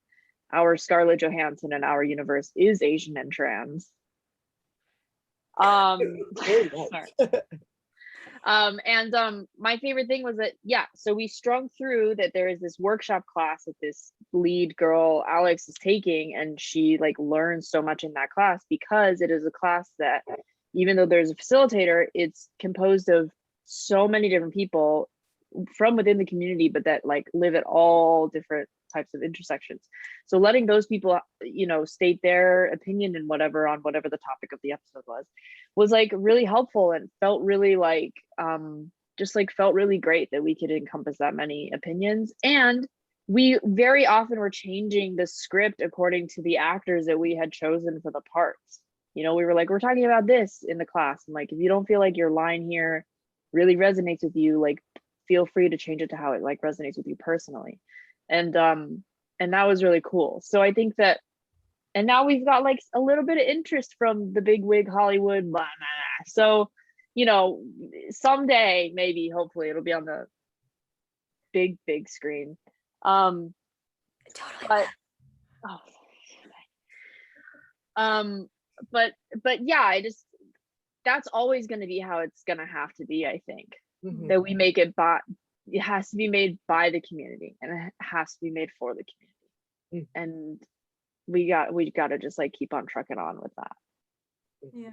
Our Scarlett Johansson in our universe is Asian and trans. Very nice. My favorite thing was that, yeah, so we strung through that there is this workshop class that this lead girl, Alex, is taking, and she like learns so much in that class because it is a class that, even though there's a facilitator, it's composed of so many different people from within the community, but that like live at all different types of intersections. So letting those people, you know, state their opinion and whatever on whatever the topic of the episode was like really helpful, and felt really like just like felt really great that we could encompass that many opinions. And we very often were changing the script according to the actors that we had chosen for the parts. You know, we were like, we're talking about this in the class, and like if you don't feel like your line here really resonates with you, like feel free to change it to how it like resonates with you personally. And that was really cool. So I think that, and now we've got like a little bit of interest from the big wig Hollywood, blah, blah, blah. So, you know, someday, maybe, hopefully it'll be on the big screen. Totally. But, but yeah, I just, that's always going to be how it's going to have to be, I think. Mhm. That we make it by, it has to be made by the community, and it has to be made for the community. And we got to just like keep on trucking on with that. Yeah,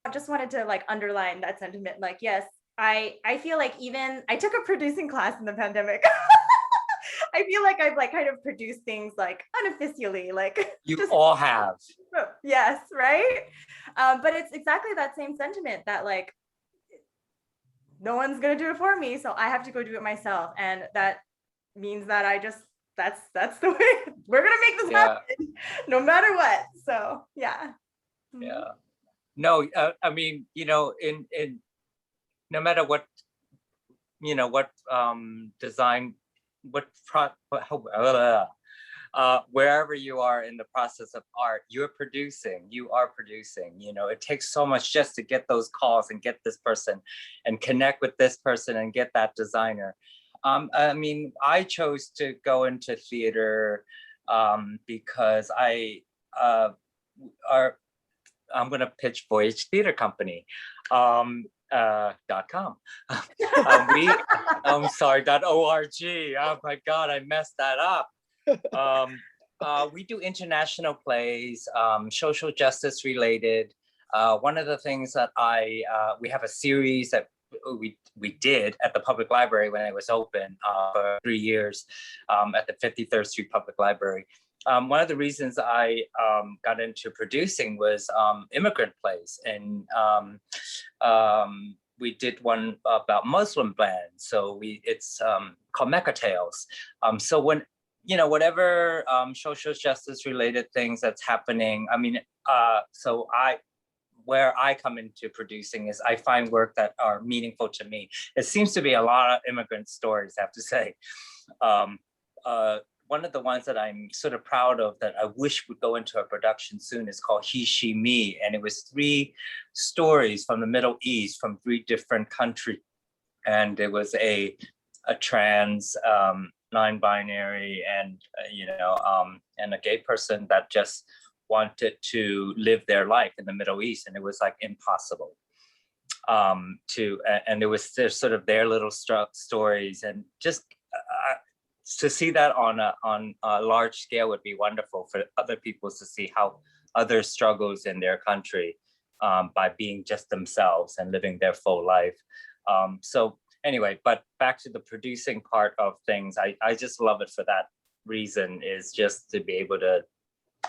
I just wanted to like underline that sentiment. Like, yes, I feel like even I took a producing class in the pandemic. I feel like I've like kind of produced things like unofficially, like You just, all have. yes, right. But it's exactly that same sentiment that like no one's gonna do it for me, so I have to go do it myself, and that means that I just that's the way we're gonna make this happen, no matter what. So yeah. Yeah. No, I mean, you know, in no matter what, you know, what design, what wherever you are in the process of art, you are producing, you know, it takes so much just to get those calls and get this person and connect with this person and get that designer. I mean, I chose to go into theater because I'm going to pitch Voyage Theater Company. .com. I'm sorry, .org. Oh my God, I messed that up. We do international plays, social justice related. One of the things that we have a series that we did at the public library when it was open for 3 years at the 53rd Street Public Library. One of the reasons I got into producing was immigrant plays, and we did one about Muslim bands. So it's called Mecca Tales. So when, you know, whatever social justice related things that's happening, I mean, so where I come into producing is I find work that are meaningful to me. It seems to be a lot of immigrant stories, I have to say. One of the ones that I'm sort of proud of that I wish would go into a production soon is called He, She, Me. And it was 3 stories from the Middle East from 3 different countries. And it was a trans, non-binary, and, you know, and a gay person that just wanted to live their life in the Middle East. And it was like impossible and it was sort of their little stories, and just to see that on a large scale would be wonderful for other people to see how others struggles in their country by being just themselves and living their full life. So anyway, but back to the producing part of things, I just love it for that reason, is just to be able to,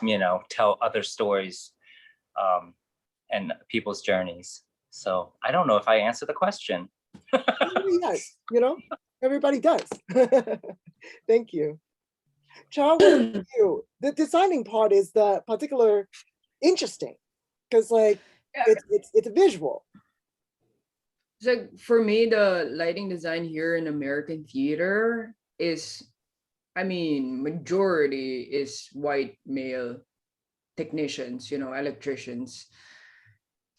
you know, tell other stories and people's journeys. So I don't know if I answered the question. Yes, you know, everybody does. Thank you. Cha, what about you? The designing part is the particular interesting, because like it's a visual. So for me, the lighting design here in American theater is, I mean, majority is white male technicians, you know, electricians.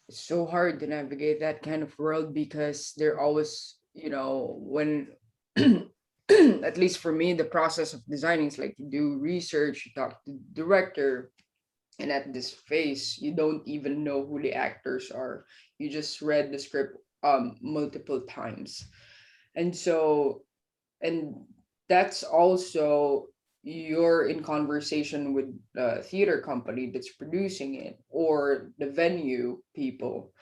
It's so hard to navigate that kind of world because they're always, you know, when at least for me, the process of designing is like you do research, you talk to the director, and at this phase, you don't even know who the actors are. You just read the script multiple times. And so, and that's also you're in conversation with the theater company that's producing it or the venue people.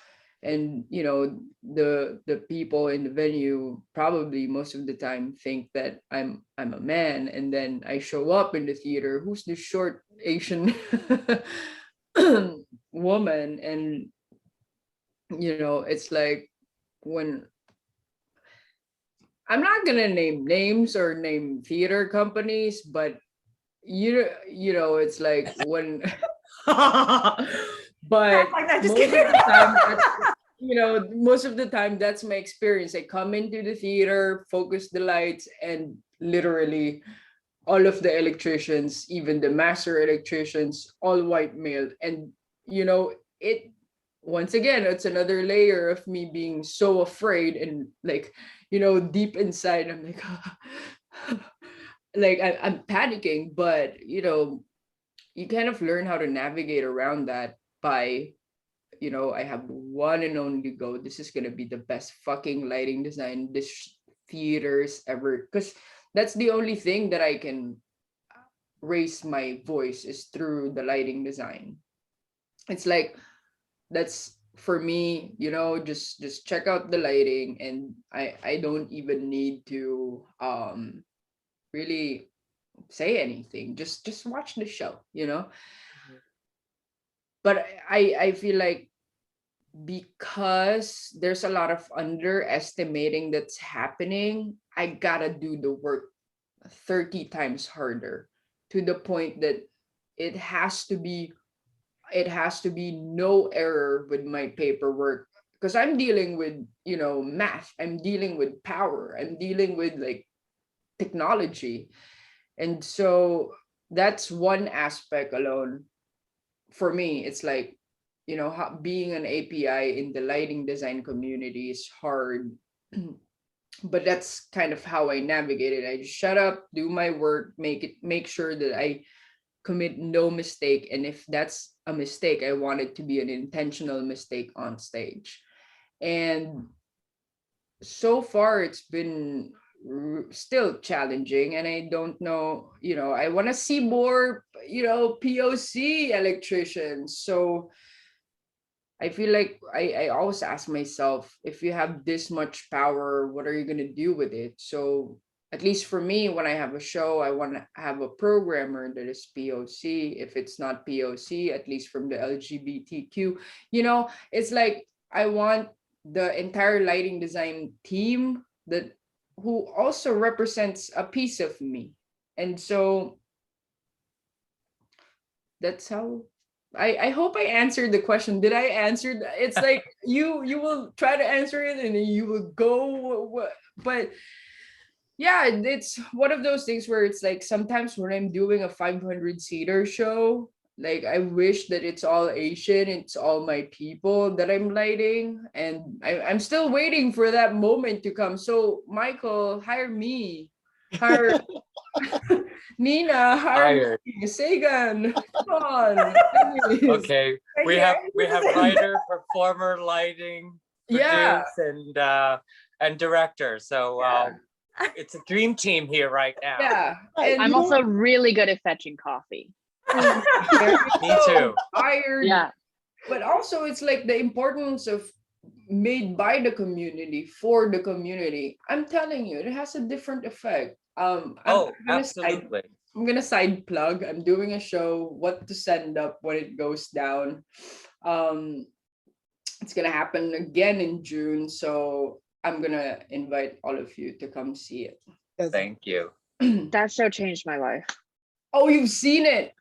And the people in the venue probably most of the time think that I'm a man, and then I show up in the theater, who's the short Asian woman, and it's like, when I'm not gonna name names or name theater companies, but it's like when but Like that, just most of kidding. the time most of the time that's my experience. I come into the theater, focus the lights, and literally all of the electricians, even the master electricians, all white male. And it once again, it's another layer of me being so afraid, and like deep inside I'm like like I'm panicking, but you kind of learn how to navigate around that by I have one and only go. This is gonna be the best fucking lighting design this theaters ever, because that's the only thing that I can raise my voice is through the lighting design. It's like, that's for me, just check out the lighting, and I don't even need to really say anything. Just watch the show, But I feel like, because there's a lot of underestimating that's happening, I gotta do the work 30 times harder, to the point that it has to be no error with my paperwork, because I'm dealing with math, I'm dealing with power, I'm dealing with like technology. And so that's one aspect alone. For me, it's like, being an API in the lighting design community is hard. But that's kind of how I navigate it. I just shut up, do my work, make sure that I commit no mistake. And if that's a mistake, I want it to be an intentional mistake on stage. And so far it's been still challenging, and I don't know, I want to see more POC electricians. So I feel like I always ask myself, if you have this much power, what are you going to do with it? So at least for me, when I have a show, I want to have a programmer that is POC. If it's not POC, at least from the LGBTQ, it's like, I want the entire lighting design team that who also represents a piece of me. And so that's how I hope I answered the question. Did I answer? It's like you will try to answer it and then you will go, but yeah, it's one of those things where it's like, sometimes when I'm doing a 500-seater show, like I wish that it's all Asian, it's all my people that I'm lighting, and I'm still waiting for that moment to come. So Michael, hire me, hire Nina, hire me. Sagan, come on. Okay, we have writer, performer, lighting, Yeah, produce, and director. So it's a dream team here right now. yeah. Right. And I'm also really good at fetching coffee. Me too. Hired. Yeah. But also it's like the importance of made by the community for the community. I'm telling you, it has a different effect. I'm Absolutely. I'm gonna side plug. I'm doing a show, What to Send Up When It Goes Down. It's gonna happen again in June, so I'm gonna invite all of you to come see it. Thank you. That show changed my life. Oh, you've seen it.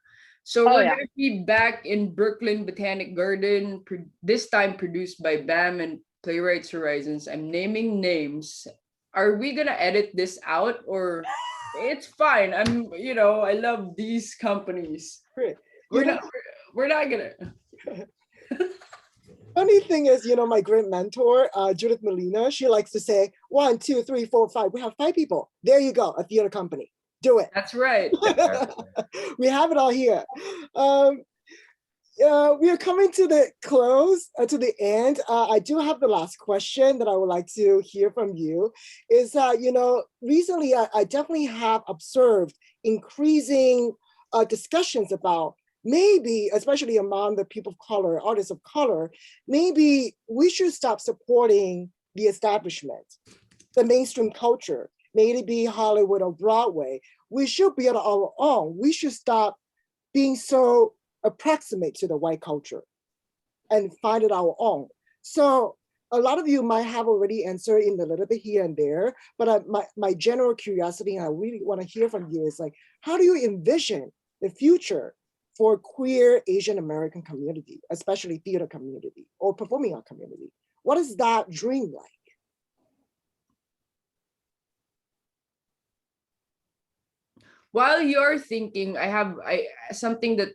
So Oh, we're yeah. gonna be back in Brooklyn Botanic Garden, this time produced by BAM and Playwrights Horizons. I'm naming names. Are we gonna edit this out, or it's fine? I love these companies. Great. We're not gonna. Funny thing is, my great mentor, Judith Molina, she likes to say 1, 2, 3, 4, 5. We have 5 people. There you go, a theater company. Do it. That's right. We have it all here. we are coming to the close, to the end. I do have the last question that I would like to hear from you. Is that, recently I definitely have observed increasing discussions about maybe, especially among the people of color, artists of color, maybe we should stop supporting the establishment, the mainstream culture, may it be Hollywood or Broadway. We should be on our own. We should stop being so approximate to the white culture and find it our own. So a lot of you might have already answered in a little bit here and there, but my general curiosity, and I really want to hear from you, is like, how do you envision the future for queer Asian American community, especially theater community or performing art community? What is that dream like? While you're thinking, I have something that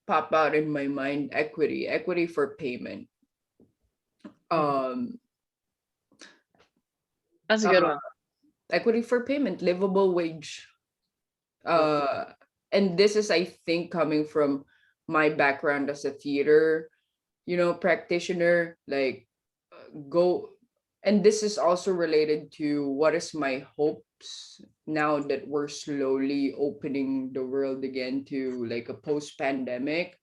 pop out in my mind: equity for payment. That's a good one. Equity for payment, livable wage. And this is, I think, coming from my background as a theater, practitioner, like and this is also related to what is my hopes now that we're slowly opening the world again to like a post-pandemic.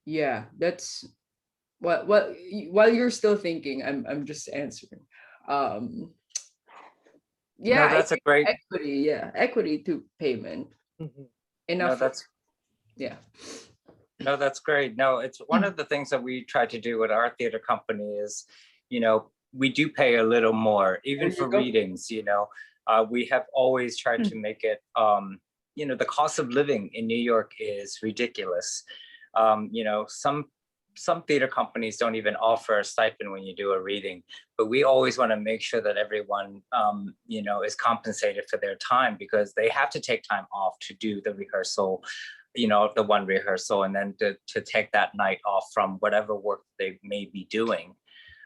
Yeah, that's what while you're still thinking, I'm just answering. Yeah, No, that's a great equity. Yeah, equity to payment. Mhm. Enough. No, that's yeah. No, that's great. No, it's one of the things that we try to do with our theater company is, we do pay a little more, even There you for go. readings, we have always tried to make it, the cost of living in New York is ridiculous. Some theater companies don't even offer a stipend when you do a reading, but we always want to make sure that everyone, is compensated for their time, because they have to take time off to do the rehearsal, the one rehearsal, and then to take that night off from whatever work they may be doing.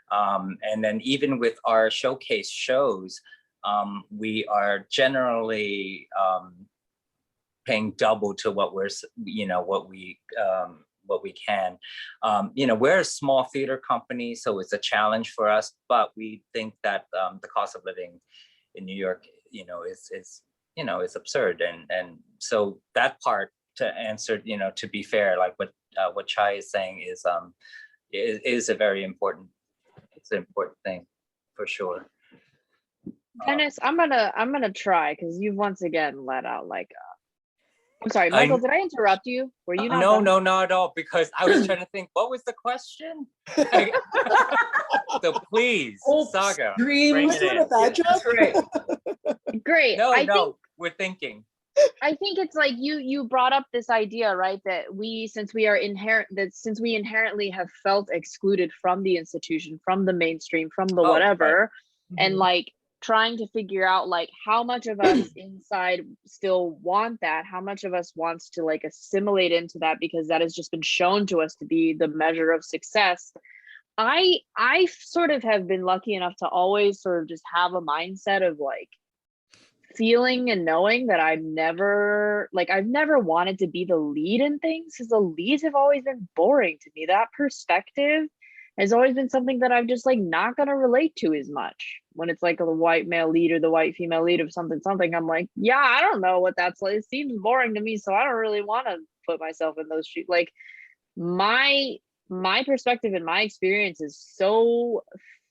And then even with our showcase shows, we are generally paying double to what we're, what we can. We're a small theater company, so it's a challenge for us, but we think that the cost of living in New York, is absurd. And so that part, to answer, to be fair, like what Chai is saying is a very important, it's an important thing for sure. Dennis, I'm gonna try, because you've once again let out like I'm sorry, Michael, did I interrupt you? Were you not No, done? no, not at all, because I was trying to think, what was the question? So please, Saga, bring it in. That's great. Great. No, I think we're thinking. it's like you brought up this idea, right? That since we inherently have felt excluded from the institution, from the mainstream, from the whatever, right. and like trying to figure out like how much of us inside still want that, how much of us wants to like assimilate into that, because that has just been shown to us to be the measure of success. I sort of have been lucky enough to always sort of just have a mindset of like feeling and knowing that I've never wanted to be the lead in things, because the leads have always been boring to me. That perspective has always been something that I'm just like not gonna relate to as much. When it's like the white male lead or the white female lead of something, I'm like, yeah, I don't know what that's like. It seems boring to me, so I don't really want to put myself in those shoes. Like my perspective and my experience is so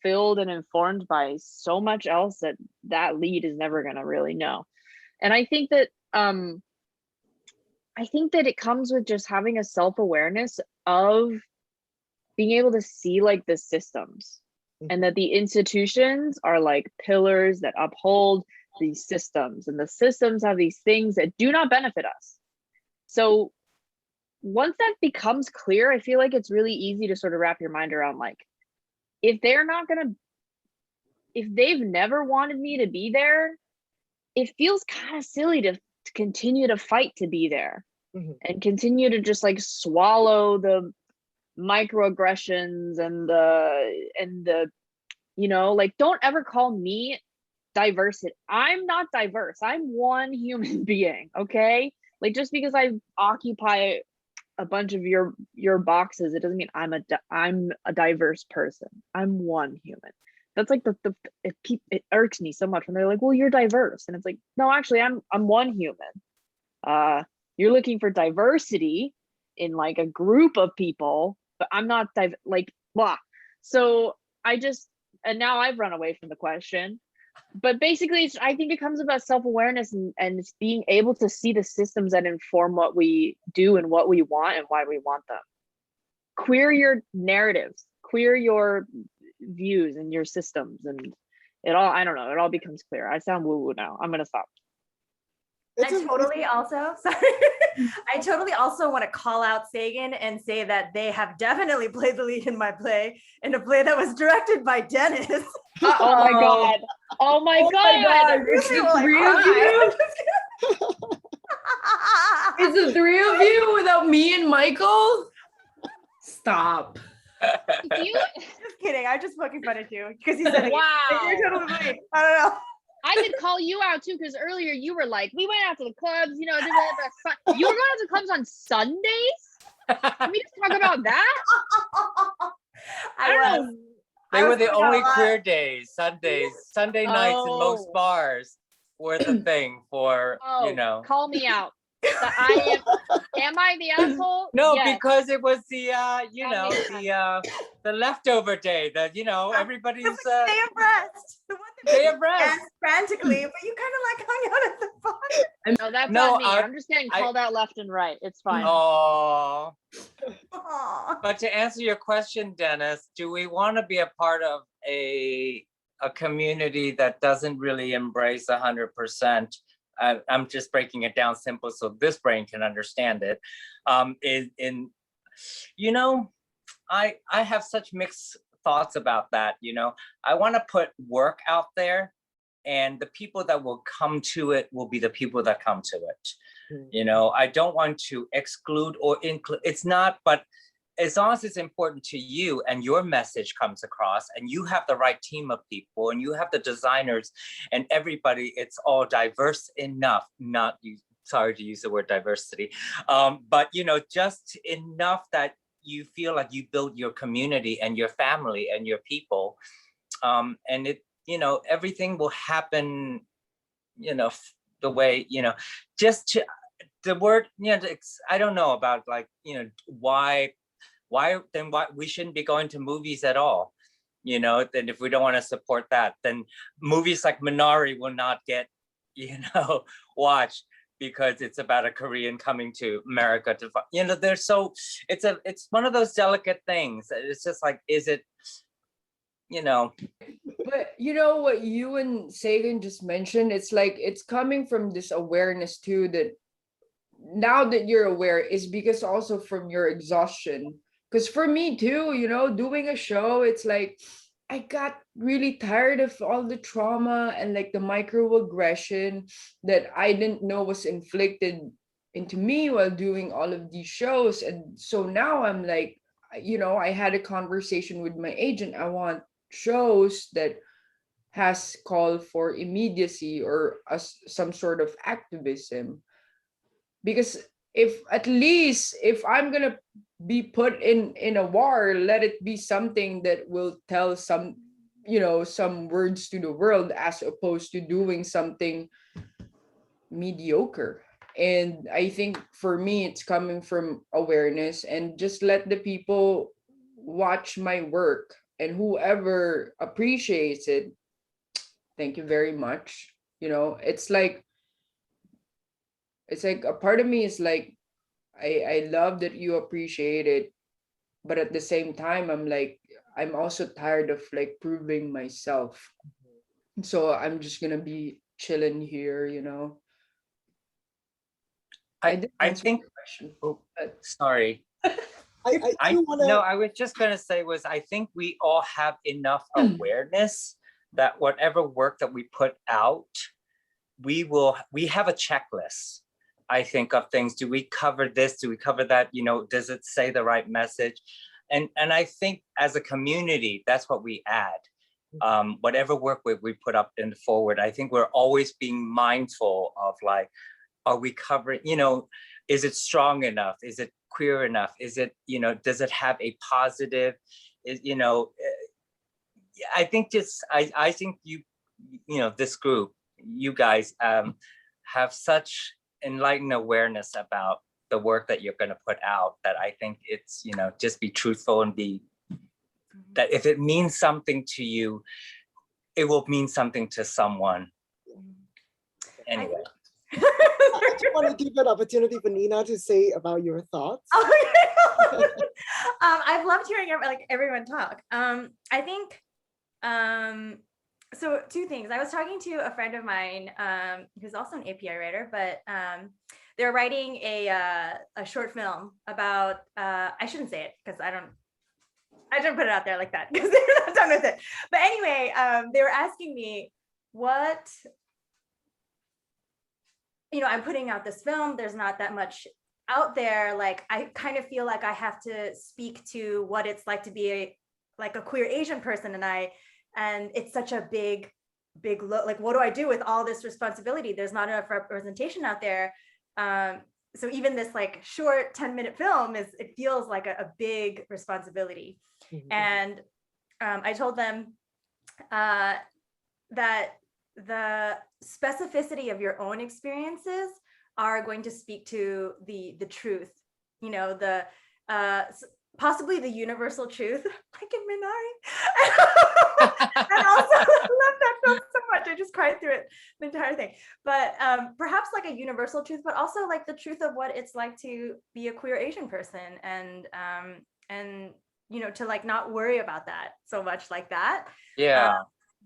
filled and informed by so much else that lead is never going to really know. And I think that it comes with just having a self-awareness of being able to see like the systems, and that the institutions are like pillars that uphold these systems, and the systems have these things that do not benefit us. So once that becomes clear, I feel like it's really easy to sort of wrap your mind around like, if they've never wanted me to be there, it feels kind of silly to continue to fight to be there, and continue to just like swallow the microaggressions and the like, don't ever call me diverse. I'm not diverse. I'm one human being, okay? Like, just because I occupy a bunch of your boxes, it doesn't mean I'm a diverse person. I'm one human. That's like it irks me so much when they're like, well, you're diverse. And it's like, no, actually I'm one human. You're looking for diversity in like a group of people, but I'm not like blah. So and now I've run away from the question. But basically, I think it comes about self-awareness and it's being able to see the systems that inform what we do and what we want and why we want them. Queer your narratives, queer your views and your systems, and it all, I don't know, it all becomes clear. I sound woo-woo now. I'm gonna stop. I totally also want to call out Sagan and say that they have definitely played the lead in my play, in a play that was directed by Dennis. Oh my god! Oh my god! It's the three of you. It's the three of you without me and Michael. Stop. Just kidding. I'm just poking fun at you because you said it. Wow. You're totally right. I don't know. I could call you out too, because earlier you were like, we went out to the clubs, you know, you were going out to clubs on Sundays? Can we just talk about that? I don't know. They were the only queer days, Sundays, Sunday nights in most bars were the thing for, you know. Call me out. Am I the asshole? No, yes. because it was the, you know, the leftover day that, you know, everybody's day of rest. The one that day of rest. Frantically, but you kind of like hung out at the bar. No, that's not me. I'm just getting called out left and right. It's fine. Oh. But to answer your question, Dennis, do we want to be a part of a community that doesn't really embrace 100%? I'm just breaking it down simple so this brain can understand it. You know, I have such mixed thoughts about that. You know, I want to put work out there, and the people that will come to it will be the people that come to it. You know, I don't want to exclude or include. It's not, but as long as it's important to you and your message comes across and you have the right team of people and you have the designers and everybody, it's all diverse enough, not you, sorry to use the word diversity, but you know, just enough that you feel like you build your community and your family and your people. And it, you know, everything will happen, you know, the way, you know, just to the word, you know, I don't know about like, you know, why we shouldn't be going to movies at all, you know. Then if we don't want to support that, then movies like Minari will not get, you know, watched because it's about a Korean coming to America to, you know, they're so, it's one of those delicate things. It's just like, is it, you know. But you know what you and Sagan just mentioned, it's like it's coming from this awareness too, that now that you're aware is because also from your exhaustion. Because for me too, you know, doing a show, it's like I got really tired of all the trauma and like the microaggression that I didn't know was inflicted into me while doing all of these shows. And so now I'm like, you know, I had a conversation with my agent. I want shows that has called for immediacy or some sort of activism. Because if at least if I'm gonna be put in a war, let it be something that will tell some, you know, some words to the world, as opposed to doing something mediocre. And I think for me, it's coming from awareness, and just let the people watch my work, and whoever appreciates it, thank you very much. You know, it's like a part of me is like, I love that you appreciate it, but at the same time, I'm like, I'm also tired of like proving myself. So I'm just gonna be chilling here, you know. I think. Oh, sorry. I do want to. No, I was just gonna say I think we all have enough awareness that whatever work that we put out, we have a checklist. I think of things. Do we cover this? Do we cover that? You know, does it say the right message? And I think as a community, that's what we add. Whatever work we put up and forward, I think we're always being mindful of like, are we covering, you know, is it strong enough? Is it queer enough? Is it, does it have a positive, I think I think this group, you guys have such enlightened awareness about the work that you're going to put out, that I think it's, just be truthful and that if it means something to you, it will mean something to someone. Anyway. I just want to give an opportunity for Nina to say about your thoughts. I've loved hearing everyone talk. I think, so two things. I was talking to a friend of mine who's also an API writer, but they're writing a short film about, I shouldn't say it because I didn't put it out there like that because they're not done with it. But anyway, they were asking me what, I'm putting out this film. There's not that much out there. Like, I kind of feel like I have to speak to what it's like to be a queer Asian person. And it's such a big look. Like, what do I do with all this responsibility? There's not enough representation out there. So even this short 10-minute film it feels like a big responsibility. Mm-hmm. And I told them that the specificity of your own experiences are going to speak to the truth, possibly the universal truth, like in Minari. And also, I love that film so much. I just cried through it, the entire thing. But perhaps like a universal truth, but also like the truth of what it's like to be a queer Asian person, and to not worry about that so much like that. Yeah.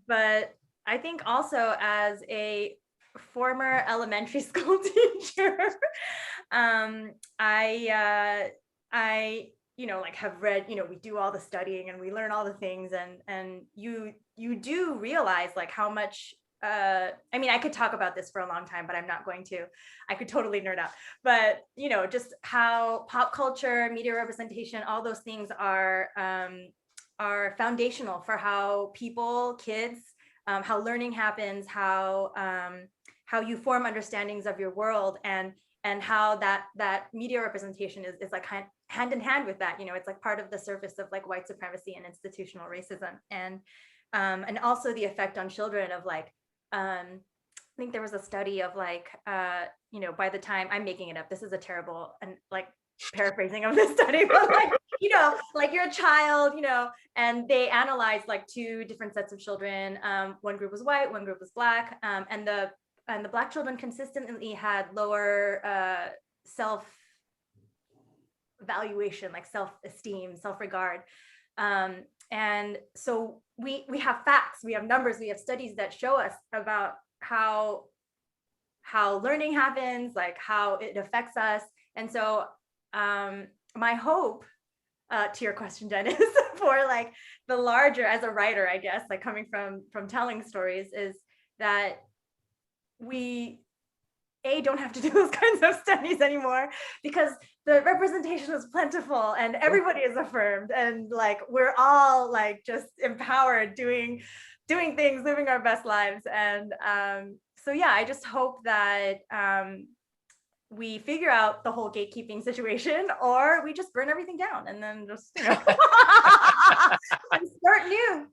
But I think also as a former elementary school teacher, I have read, we do all the studying and we learn all the things, and you do realize how much, I could talk about this for a long time, but I'm not going to. I could totally nerd out, but just how pop culture, media representation, all those things are foundational for how people, kids, how learning happens, how you form understandings of your world, and how that media representation is hand in hand with that. It's part of the surface of white supremacy and institutional racism, and also the effect on children of I think there was a study of by the time, I'm making it up, this is a terrible and paraphrasing of this study, but you're a child, and they analyzed two different sets of children. One group was white, one group was black, and the black children consistently had lower self-valuation, self-esteem, self-regard. And so we have facts, we have numbers, we have studies that show us about how learning happens, how it affects us. And so my hope, to your question, Dennis, for the larger, as a writer, I guess, coming from telling stories, is that we don't have to do those kinds of studies anymore, because the representation is plentiful and everybody is affirmed, and we're all just empowered, doing things, living our best lives. And so yeah, I just hope that we figure out the whole gatekeeping situation, or we just burn everything down and then just and start new.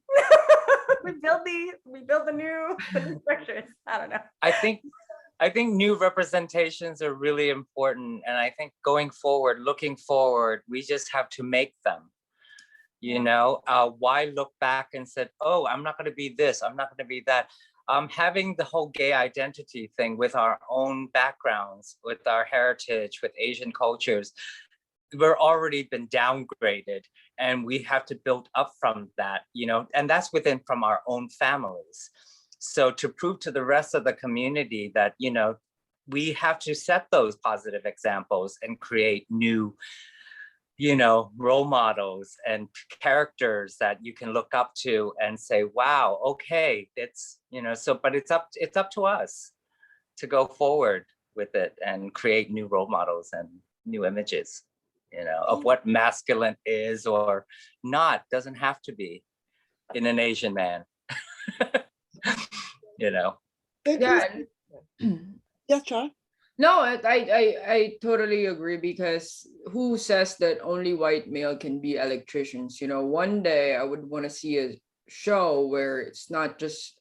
we build the new structures. I don't know. I think new representations are really important, and I think looking forward, we just have to make them. Why look back and said, oh, I'm not going to be this, I'm not going to be that. Having the whole gay identity thing with our own backgrounds, with our heritage, with Asian cultures, we're already been downgraded, and we have to build up from that, and that's from our own families. So to prove to the rest of the community that, we have to set those positive examples and create new, role models and characters that you can look up to and say, wow, okay, it's, but it's up to us to go forward with it and create new role models and new images, of what masculine is or not. Doesn't have to be in an Asian man. Yeah. Yes, Char. No, I totally agree, because who says that only white male can be electricians? You know, one day I would want to see a show where it's not just,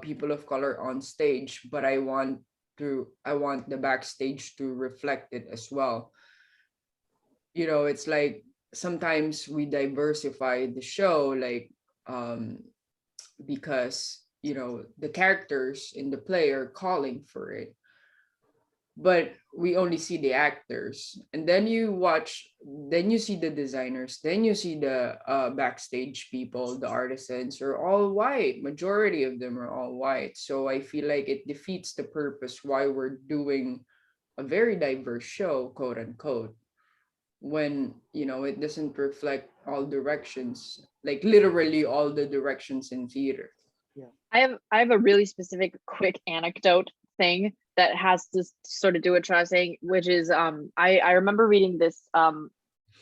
people of color on stage, but I want the backstage to reflect it as well. It's like sometimes we diversify the show, like, because the characters in the play are calling for it, but we only see the actors, and then you see the designers, then you see the backstage people, the artisans are all white, majority of them are all white. So I feel like it defeats the purpose why we're doing a very diverse show, quote unquote, when it doesn't reflect all directions, like literally all the directions in theater. I have a really specific quick anecdote thing that has to sort of do what Cha was saying, which is I remember reading this,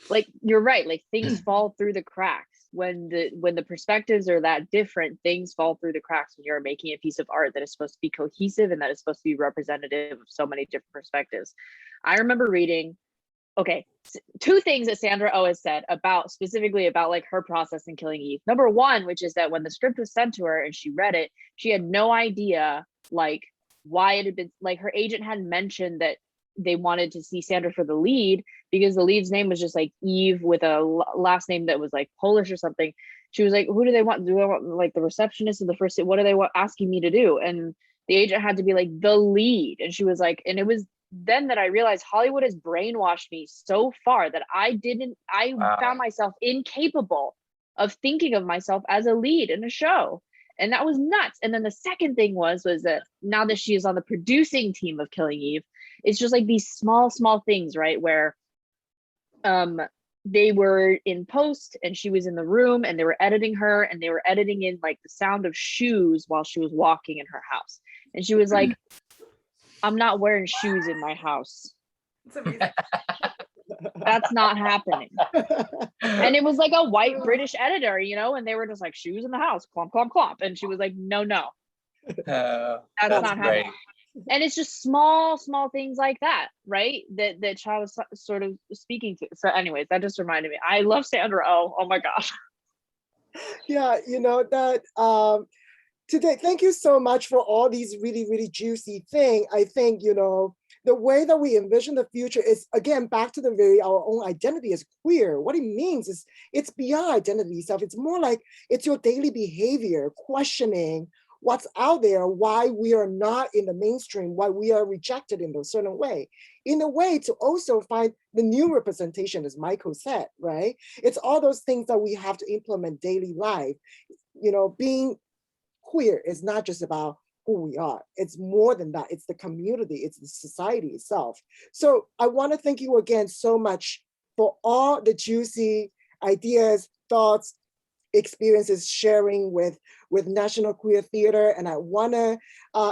like, you're right, like things fall through the cracks when the perspectives are that different. Things fall through the cracks when you're making a piece of art that is supposed to be cohesive and that is supposed to be representative of so many different perspectives. I remember reading, okay, two things that Sandra Oh has said about, specifically about like her process in Killing Eve. Number one, which is that when the script was sent to her and she read it, she had no idea like why it had been, like, her agent hadn't mentioned that they wanted to see Sandra for the lead because the lead's name was just like Eve with a last name that was like Polish or something. She was like, who do they want? Do they want like the receptionist of the first? What do they want asking me to do? And the agent had to be like the lead. And she was like, and it was then that I realized Hollywood has brainwashed me so far that I found myself incapable of thinking of myself as a lead in a show. And that was nuts. And then the second thing was that now that she is on the producing team of Killing Eve, it's just like these small things, right? Where they were in post and she was in the room and they were editing her and they were editing in like the sound of shoes while she was walking in her house. And she was like, I'm not wearing shoes in my house. It's amazing. That's not happening. And it was like a white British editor, and they were just like, shoes in the house, clomp, clomp, clomp. And she was like, no. That's not great. happening. And it's just small things like that, right? That Cha was sort of speaking to. So anyways, that just reminded me. I love Sandra Oh my gosh. Yeah, that today, thank you so much for all these really, really juicy things. I think, the way that we envision the future is, again, back to our own identity as queer. What it means is it's beyond identity itself. It's more like it's your daily behavior, questioning what's out there, why we are not in the mainstream, why we are rejected in a certain way. In a way to also find the new representation, as Michael said, right? It's all those things that we have to implement daily life. Being queer is not just about who we are. It's more than that. It's the community, it's the society itself. So I want to thank you again so much for all the juicy ideas, thoughts, experiences sharing with National Queer Theater. And I want to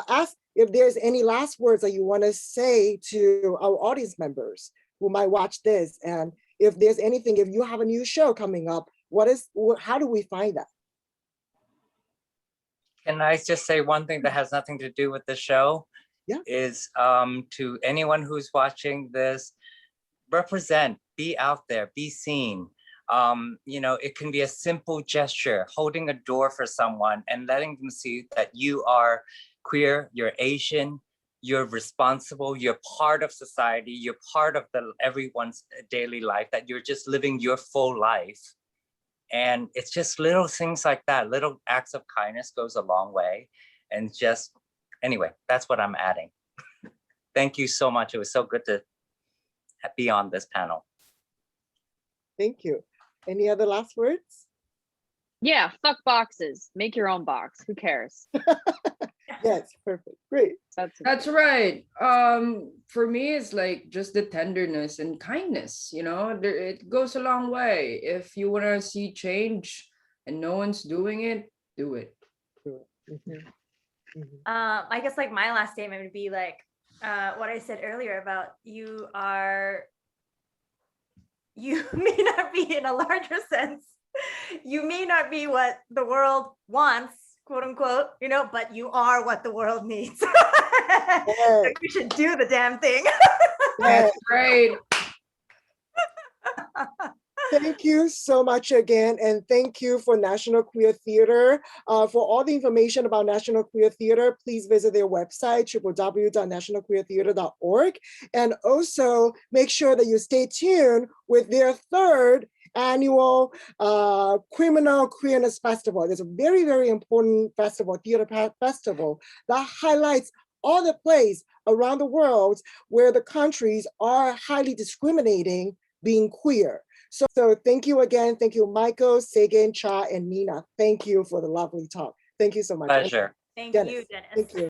ask if there's any last words that you want to say to our audience members who might watch this. And if there's anything, if you have a new show coming up, how do we find that? Can I just say one thing that has nothing to do with the show? Yeah. Is to anyone who's watching this, represent, be out there, be seen. It can be a simple gesture, holding a door for someone and letting them see that you are queer, you're Asian, you're responsible, you're part of society, you're part of everyone's daily life, that you're just living your full life. And it's just little things like that, little acts of kindness goes a long way. And anyway, that's what I'm adding. Thank you so much. It was so good to be on this panel. Thank you. Any other last words? Yeah, fuck boxes. Make your own box. Who cares? Yes, perfect. Great. That's right. For me, it's like just the tenderness and kindness, it goes a long way. If you want to see change and no one's doing it, do it. Mm-hmm. Mm-hmm. I guess like my last statement would be like what I said earlier about you may not be, in a larger sense, you may not be what the world wants quote unquote, you know, but you are what the world needs. So Yes. you should do the damn thing. Yes. That's right. Thank you so much again, and thank you for National Queer Theater. For all the information about National Queer Theater, please visit their website, www.nationalqueertheater.org. And also make sure that you stay tuned with their third annual Criminal Queerness Festival. It's a very, very important festival, theater festival, that highlights all the places around the world where the countries are highly discriminating being queer. So thank you again. Thank you, Michael, Sagan, Cha, and Nina. Thank you for the lovely talk. Thank you so much. Pleasure. Thank Dennis, you, Dennis. thank you.